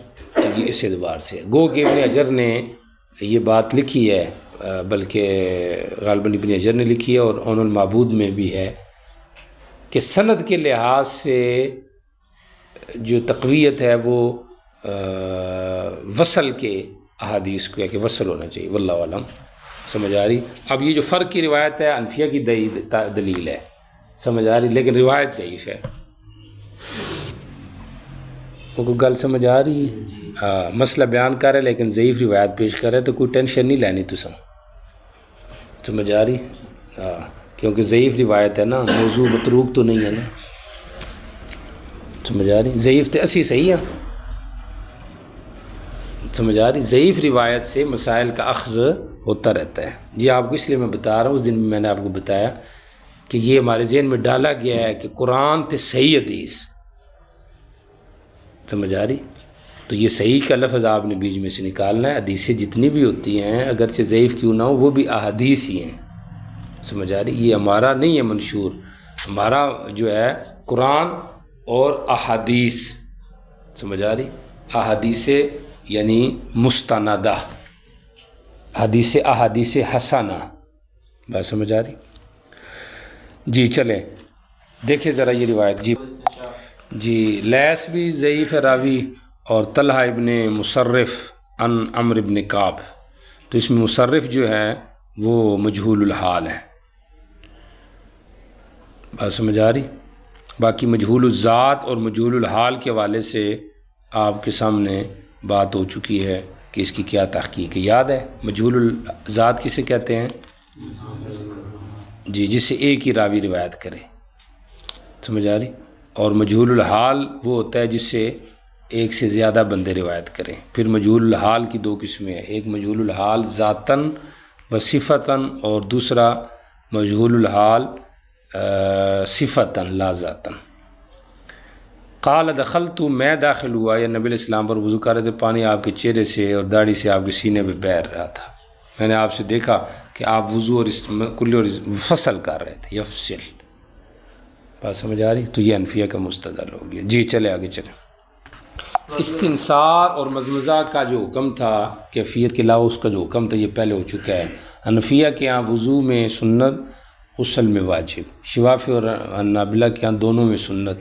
یہ اس اعتبار سے گو کہ ابن حجر نے یہ بات لکھی ہے، بلکہ غالباً ابن حجر نے لکھی ہے اور عون المعبود میں بھی ہے، کہ سند کے لحاظ سے جو تقویت ہے وہ وصل کے احادیث کو ہے کہ وصل ہونا چاہیے، واللہ اعلم. سمجھ آ رہی؟ اب یہ جو فرق کی روایت ہے انفیہ کی دلیل ہے. سمجھ آ رہی؟ لیکن روایت ضعیف ہے. کو گل سمجھ آ رہی ہے؟ مسئلہ بیان کر رہے لیکن ضعیف روایت پیش کر رہے، تو کوئی ٹینشن نہیں لینی تو سمجھ آ رہی؟ کیونکہ ضعیف روایت ہے نا، موضوع متروک تو نہیں ہے نا. سمجھ آ رہی؟ ضعیف تو اسی صحیح ہے. سمجھ آ رہی؟ ضعیف روایت سے مسائل کا اخذ ہوتا رہتا ہے. یہ آپ کو اس لیے میں بتا رہا ہوں، اس دن میں نے آپ کو بتایا کہ یہ ہمارے ذہن میں ڈالا گیا ہے کہ قرآن تے صحیح حدیث. سمجھ آ رہی؟ تو یہ صحیح کا لفظ آپ نے بیچ میں سے نکالنا ہے. حدیثیں جتنی بھی ہوتی ہیں اگرچہ ضعیف کیوں نہ ہو وہ بھی احادیث ہی ہیں. سمجھ آ رہی؟ یہ ہمارا نہیں ہے منشور، ہمارا جو ہے قرآن اور احادیث. سمجھ آ رہی؟ احادیث یعنی مستندہ، احادیث حسنہ. بات سمجھ آ رہی؟ جی چلیں دیکھیں ذرا یہ روایت. جی لیس بھی ضعیف ہے راوی، اور طلحہ ابن مصرف عن عمرو ابن کعب. تو اس میں مصرف جو ہے وہ مجہول الحال ہے. بات سمجھ آ رہی؟ باقی مجہول الذات اور مجہول الحال کے حوالے سے آپ کے سامنے بات ہو چکی ہے کہ اس کی کیا تحقیق ہے. یاد ہے مجہول الذات کسے کہتے ہیں؟ جی جس سے ایک ہی راوی روایت کرے. سمجھ آ رہی؟ اور مجہول الحال وہ ہوتا ہے جس سے ایک سے زیادہ بندے روایت کریں. پھر مجہول الحال کی 2 قسمیں ہیں، ایک مجہول الحال ذاتاً و صفتاً، اور دوسرا مجہول الحال صفتاً لا ذاتاً. قال دخلت، میں داخل ہوا، یا نبی علیہ السلام پر وضو کر رہے تھے، پانی آپ کے چہرے سے اور داڑھی سے آپ کے سینے پہ بہہ رہا تھا. میں نے آپ سے دیکھا کہ آپ وضو اور کلی اور فصل کر رہے تھے، یفصل. بات سمجھ آ رہی؟ تو یہ انفیہ کا مستدل ہو گیا. جی چلے آگے چلیں. استنصار اور مضمضہ کا جو حکم تھا کیفیت کے علاوہ، اس کا جو حکم تھا یہ پہلے ہو چکا ہے. حنفیہ کے یہاں وضو میں سنت، غسل میں واجب. شوافی اور حنابلہ کے یہاں دونوں میں سنت،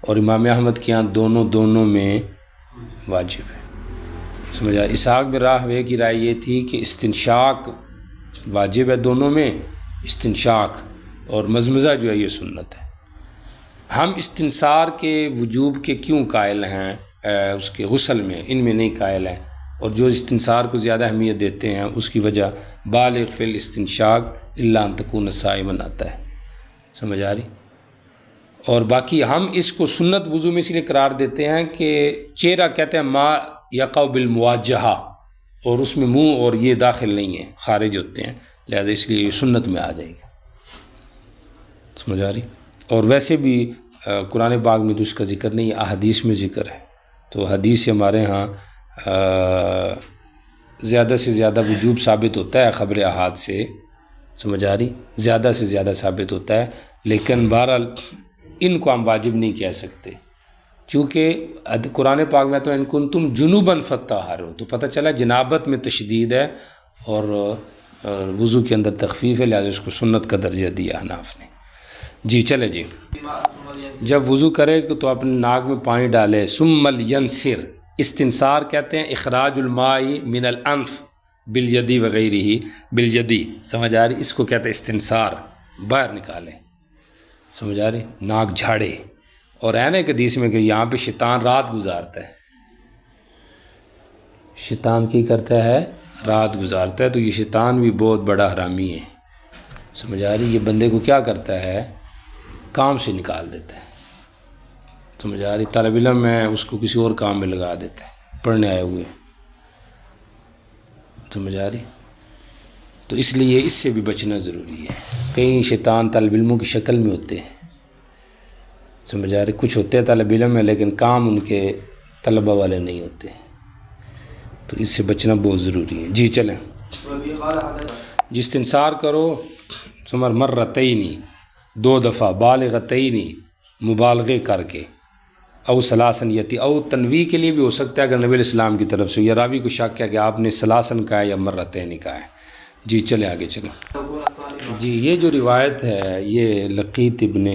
اور امام احمد کے یہاں دونوں میں واجب ہے. سمجھا؟ اسحاق بن راہویہ کی رائے یہ تھی کہ استنشاق واجب ہے دونوں میں، استنشاق، اور مضمضہ جو ہے یہ سنت ہے. ہم استنصار کے وجوب کے کیوں قائل ہیں؟ اس کے غسل میں، ان میں نہیں قائل ہیں، اور جو استنصار کو زیادہ اہمیت دیتے ہیں اس کی وجہ بالغ فی الاستنشاق الا ان تکون صائما آتا ہے، سمجھ آ رہی؟ اور باقی ہم اس کو سنت وضو میں اس لیے قرار دیتے ہیں کہ چہرہ کہتے ہیں ما یقع بالمواجہہ، اور اس میں منہ اور یہ داخل نہیں ہیں، خارج ہوتے ہیں، لہذا اس لیے یہ سنت میں آ جائے گا، سمجھ آ رہی؟ اور ویسے بھی قرآن پاک میں تو اس کا ذکر نہیں، احادیث میں ذکر ہے، تو حدیث سے ہمارے ہاں زیادہ سے زیادہ وجوب ثابت ہوتا ہے خبر احاد سے، سمجھ آ رہی؟ زیادہ سے زیادہ ثابت ہوتا ہے، لیکن بہرحال ان کو ہم واجب نہیں کہہ سکتے، چونکہ قرآن پاک میں تو ان کنتم جنوباً فطہروا، تو پتہ چلا جنابت میں تشدید ہے اور وضو کے اندر تخفیف ہے، لہذا اس کو سنت کا درجہ دیا حناف نے۔ جی چلے جی، جب وضو کرے تو اپنے ناک میں پانی ڈالے، ثم لینصر، استنصار کہتے ہیں اخراج الماء من الانف بالیدی وغیرہ، بالیدی، سمجھ آ رہی؟ اس کو کہتے ہیں استنصار، باہر نکالے، سمجھ آ رہی؟ ناک جھاڑے، اور ہے نا ایک حدیث میں کہ یہاں پہ شیطان رات گزارتا ہے، شیطان کی کرتا ہے؟ رات گزارتا ہے، تو یہ شیطان بھی بہت بڑا حرامی ہے، سمجھ آ رہی؟ یہ بندے کو کیا کرتا ہے؟ کام سے نکال دیتا ہے، سمجھ آ رہی؟ طالب علم ہے اس کو کسی اور کام میں لگا دیتا ہے، پڑھنے آئے ہوئے، سمجھ آ رہی؟ تو اس لیے اس سے بھی بچنا ضروری ہے، کئی شیطان طالب علموں کی شکل میں ہوتے ہیں، سمجھ آ رہی؟ کچھ ہوتے ہیں طالب علم میں لیکن کام ان کے طلبہ والے نہیں ہوتے، تو اس سے بچنا بہت ضروری ہے۔ جی چلیں، جی استنصار کرو، ثم مرتین، 2 دفعہ، بالغتین، مبالغے کر کے، او ثلاثن یتی، او تنویع کے لیے بھی ہو سکتا ہے اگر نبی علیہ السلام کی طرف سے، یا راوی کو شک ہے کہ آپ نے ثلاثن کہا ہے یا مرتین کہا ہے۔ جی چلے آگے چلیں۔ جی یہ جو روایت ہے یہ لقیط ابن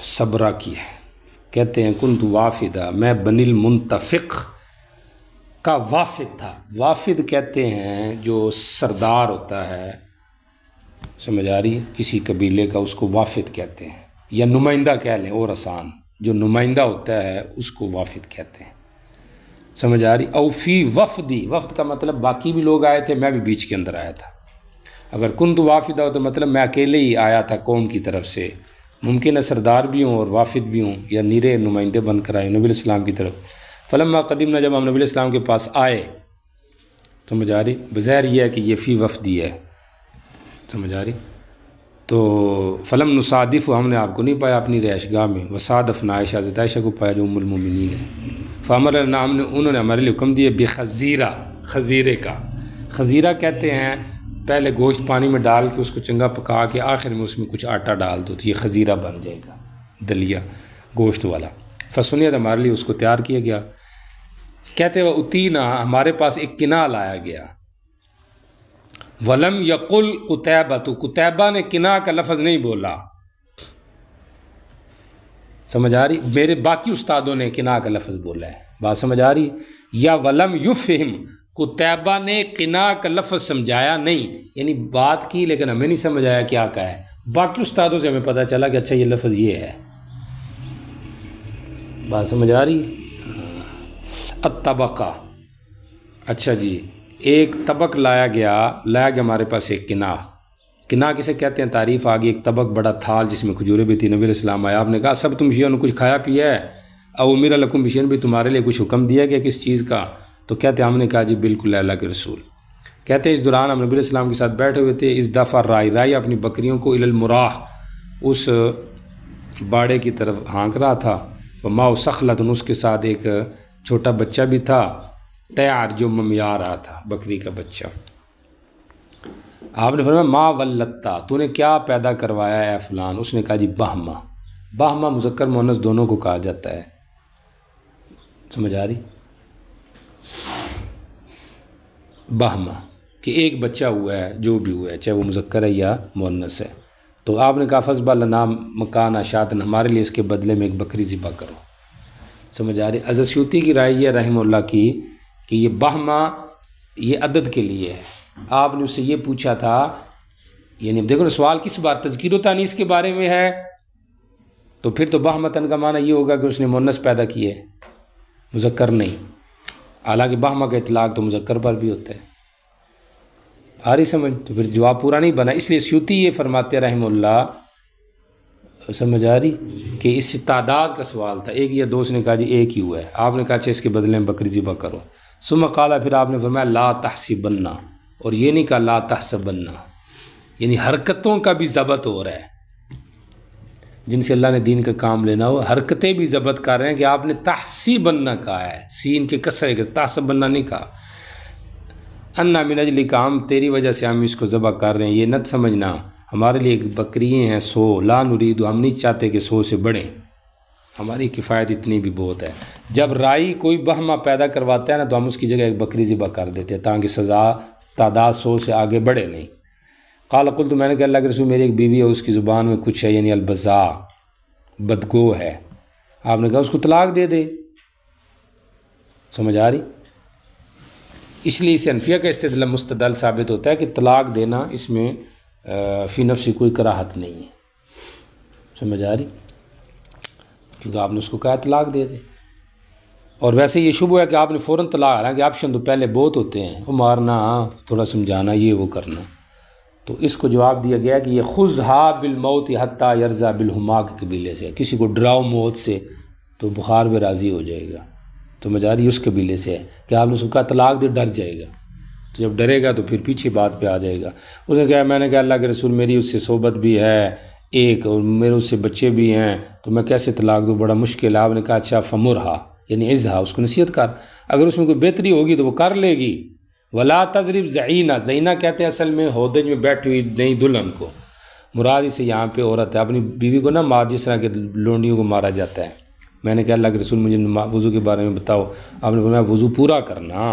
صبرہ کی ہے، کہتے ہیں کنت وافدہ، میں بنی المنتفق کا وافد تھا، وافد کہتے ہیں جو سردار ہوتا ہے، سمجھ آ رہی؟ کسی قبیلے کا اس کو وافد کہتے ہیں، یا نمائندہ کہہ لیں اور آسان، جو نمائندہ ہوتا ہے اس کو وافد کہتے ہیں، سمجھ آ رہی؟ او فی وفدی، وفد کا مطلب باقی بھی لوگ آئے تھے، میں بھی بیچ کے اندر آیا تھا، اگر کنت وافدہ ہو تو مطلب میں اکیلے ہی آیا تھا قوم کی طرف سے، ممکن ہے سردار بھی ہوں اور وافد بھی ہوں، یا نیرے نمائندے بن کر آئے نبی علیہ السلام کی طرف۔ فلما قدمنا، جب ہم نبی علیہ السلام کے پاس آئے، سمجھ آ رہی؟ بظاہر یہ ہے کہ یہ فی وفدی ہے، سمجھ آ رہی؟ تو فلم نصادف، ہم نے آپ کو نہیں پایا اپنی رہائش گاہ میں، وصادفنا عائشہ، حضرت عائشہ کو پایا جو ام المومنین ہے، فامرنا، انہوں نے ہمارے لیے حکم دیے بخزیرہ، خزیرے کا، خزیرہ کہتے ہیں پہلے گوشت پانی میں ڈال کے اس کو چنگا پکا کے آخر میں اس میں کچھ آٹا ڈال دو تو یہ خزیرہ بن جائے گا، دلیا گوشت والا، فسنیت، ہمارے لیے اس کو تیار کیا گیا، کہتے وہ اتینا، ہمارے پاس ایک کناں لایا گیا، ولم یقل قتیبہ، تو قتیبہ نے کناں کا لفظ نہیں بولا، سمجھ آ رہی؟ میرے باقی استادوں نے کناں کا لفظ بولا ہے، بات سمجھ آ رہی؟ یا ولم یفہم، قتیبہ نے کناں کا لفظ سمجھایا نہیں، یعنی بات کی لیکن ہمیں نہیں سمجھ آیا کیا کہا ہے، باقی استادوں سے ہمیں پتہ چلا کہ اچھا یہ لفظ یہ ہے، بات سمجھ آ رہی؟ الطبقہ، اچھا جی، ایک طبق لایا گیا ہمارے پاس ایک کناں، کناں کسے کہتے ہیں؟ تعریف آگئی، ایک طبق بڑا تھال جس میں کھجوریں بھی تھی، نبی علیہ السلام آیا، آپ نے کہا سب تم شیعوں نے کچھ کھایا پیا ہے؟ او امیر لکم بشیء، بھی تمہارے لیے کچھ حکم دیا گیا کس چیز کا؟ تو کہتے ہیں ہم نے کہا جی بالکل اللہ کے رسول، کہتے ہیں اس دوران ہم نبی علیہ السلام کے ساتھ بیٹھے ہوئے تھے، اس دفعہ رائی اپنی بکریوں کو الی المراح، اس باڑے کی طرف ہانک رہا تھا، وماء سخلۃ، اس کے ساتھ ایک چھوٹا بچہ بھی تھا، تیار جو ممیا رہا تھا، بکری کا بچہ۔ آپ نے فرمایا ما ولدتا، تو نے کیا پیدا کروایا ہے فلان؟ اس نے کہا جی بہمہ، بہمہ مذکر مؤنث دونوں کو کہا جاتا ہے، سمجھ آ رہی؟ بہمہ کہ ایک بچہ ہوا ہے، جو بھی ہوا ہے چاہے وہ مذکر ہے یا مؤنث ہے، تو آپ نے کہا فضبح لنا مکانہ شاتن، ہمارے لیے اس کے بدلے میں ایک بکری ذبح کرو، سمجھ آ رہی؟ حضرت سیوطی کی رائے یہ رحمہ اللہ کی کہ یہ بہمہ یہ عدد کے لیے ہے، آپ نے اس سے یہ پوچھا تھا، یعنی دیکھو سوال کس بار تذکیر و تانیث کے بارے میں ہے، تو پھر تو بہمتن کا معنی یہ ہوگا کہ اس نے مؤنث پیدا کی ہے، مذکر نہیں، حالانکہ بہمہ کا اطلاق تو مذکر پر بھی ہوتا ہے. آ رہی سمجھ؟ تو پھر جواب پورا نہیں بنا. اس لیے سیوطی یہ فرماتے رحمہ اللہ، سمجھ آ رہی کہ اس سے تعداد کا سوال تھا. ایک یا دو نے کہا جی ایک ہی ہوا ہے. آپ نے کہا اچھا اس کے بدلے میں بکری ذبح کرو. ثم قال، پھر آپ نے فرمایا لا تحسبن، اور یہ نہیں کہا لا تحسبن، یعنی حرکتوں کا بھی ضبط ہو رہا ہے. جن سے اللہ نے دین کا کام لینا ہو حرکتیں بھی ضبط کر رہے ہیں کہ آپ نے تحسیبن کہا ہے، سین کے کسرے کے، تحسبن نہیں کہا. انا من اجل کام، تیری وجہ سے ہم اس کو ذبح کر رہے ہیں. یہ نہ سمجھنا ہمارے لیے بکریاں ہیں 100، لا نرید، ہم نہیں چاہتے کہ 100 سے بڑھیں، ہماری کفایت اتنی بھی بہت ہے. جب رائی کوئی بہمہ پیدا کرواتا ہے نا تو ہم اس کی جگہ ایک بکری ذبح کر دیتے ہیں تاکہ سزا تعداد 100 سے آگے بڑھے نہیں. قال قلت، میں نے کہا اللہ کے رسول میری ایک بیوی ہے، اس کی زبان میں کچھ ہے، یعنی البذا، بدگو ہے. آپ نے کہا اس کو طلاق دے دے. سمجھ آ رہی؟ اس لیے اس انفیہ کا استدلال مستدل ثابت ہوتا ہے کہ طلاق دینا اس میں فی نفسی کوئی کراہت نہیں ہے. سمجھ آ رہی؟ کیونکہ آپ نے اس کو کہا طلاق دے دے. اور ویسے یہ شبہ ہے کہ آپ نے فوراً طلاق، حالانکہ آپشن تو پہلے بہت ہوتے ہیں، وہ مارنا، تھوڑا سمجھانا، یہ وہ کرنا. تو اس کو جواب دیا گیا کہ یہ خذھا بالموت حتی یرضی بالہما کے قبیلے سے. کسی کو ڈراؤ موت سے تو بخار میں راضی ہو جائے گا. تو مجاری اس قبیلے سے ہے کہ آپ نے اس کو کہا طلاق دے، ڈر جائے گا. تو جب ڈرے گا تو پھر پیچھے بات پہ آ جائے گا. اس نے کہا میں نے کہا اللہ کے رسول میری اس سے صحبت بھی ہے ایک، اور میرے اس سے بچے بھی ہیں، تو میں کیسے طلاق دوں، بڑا مشکل ہے. آپ نے کہا اچھا فمرہا، یعنی عزہا، اس کو نصیحت کر، اگر اس میں کوئی بہتری ہوگی تو وہ کر لے گی. ولا تضرب زعینہ، زینہ کہتے ہیں اصل میں ہودج میں بیٹھی ہوئی نئی دلہن کو، مراد سے یہاں پہ عورت ہے. اپنی بیوی کو نہ مار جس طرح کہ لونڈیوں کو مارا جاتا ہے. میں نے کہا اللہ کے رسول مجھے وضو کے بارے میں بتاؤ. آپ نے فرمایا وضو پورا کرنا.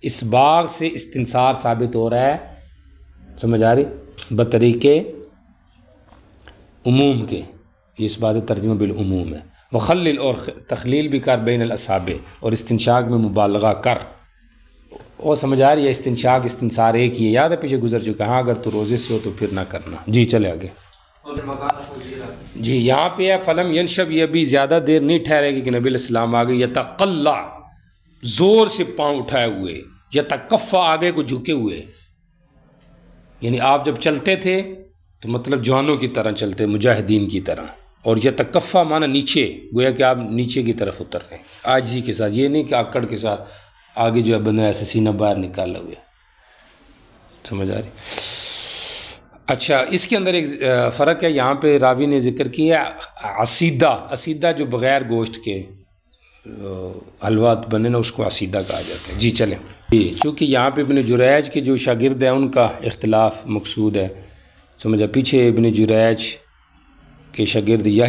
اس باغ سے استنصار ثابت ہو رہا ہے، سمجھ آ رہی، بطریقے عموم کے. یہ اس بات ترجمہ بالعموم ہے. وخلل، اور تخلیل بھی کر بین الاصابع، اور استنشاق میں مبالغہ کر. اور سمجھ آ رہی ہے استنشاق استنصار ایک ہی ہے، یاد ہے پیچھے گزر چکا. ہاں اگر تو روزے سے ہو تو پھر نہ کرنا. جی چلے آگے. جی یہاں پہ ہے فلم ینشب، یہ بھی زیادہ دیر نہیں ٹھہرے گی کہ نبی علیہ السلام آگے یتقلا، زور سے پاؤں اٹھائے ہوئے، یتکفا، آگے کو جھکے ہوئے. یعنی آپ جب چلتے تھے تو مطلب جوانوں کی طرح چلتے، مجاہدین کی طرح. اور یتکفا معنی نیچے، گویا کہ آپ نیچے کی طرف اتر رہے ہیں عاجزی کے ساتھ. یہ نہیں کہ آکڑ کے ساتھ آگے جو ہے بندہ ایسے سینہ باہر نکالا ہوئے. سمجھ آ رہی؟ اچھا اس کے اندر ایک فرق ہے، یہاں پہ راوی نے ذکر کیا عصیدہ. عصیدہ جو بغیر گوشت کے حلوہ بنے نا، اس کو عصیدہ کہا جاتا ہے. جی چلیں. جی چونکہ یہاں پہ ابن جریج کے جو شاگرد ہیں ان کا اختلاف مقصود ہے. سمجھا، پیچھے ابن جریج کے شاگرد یحییٰ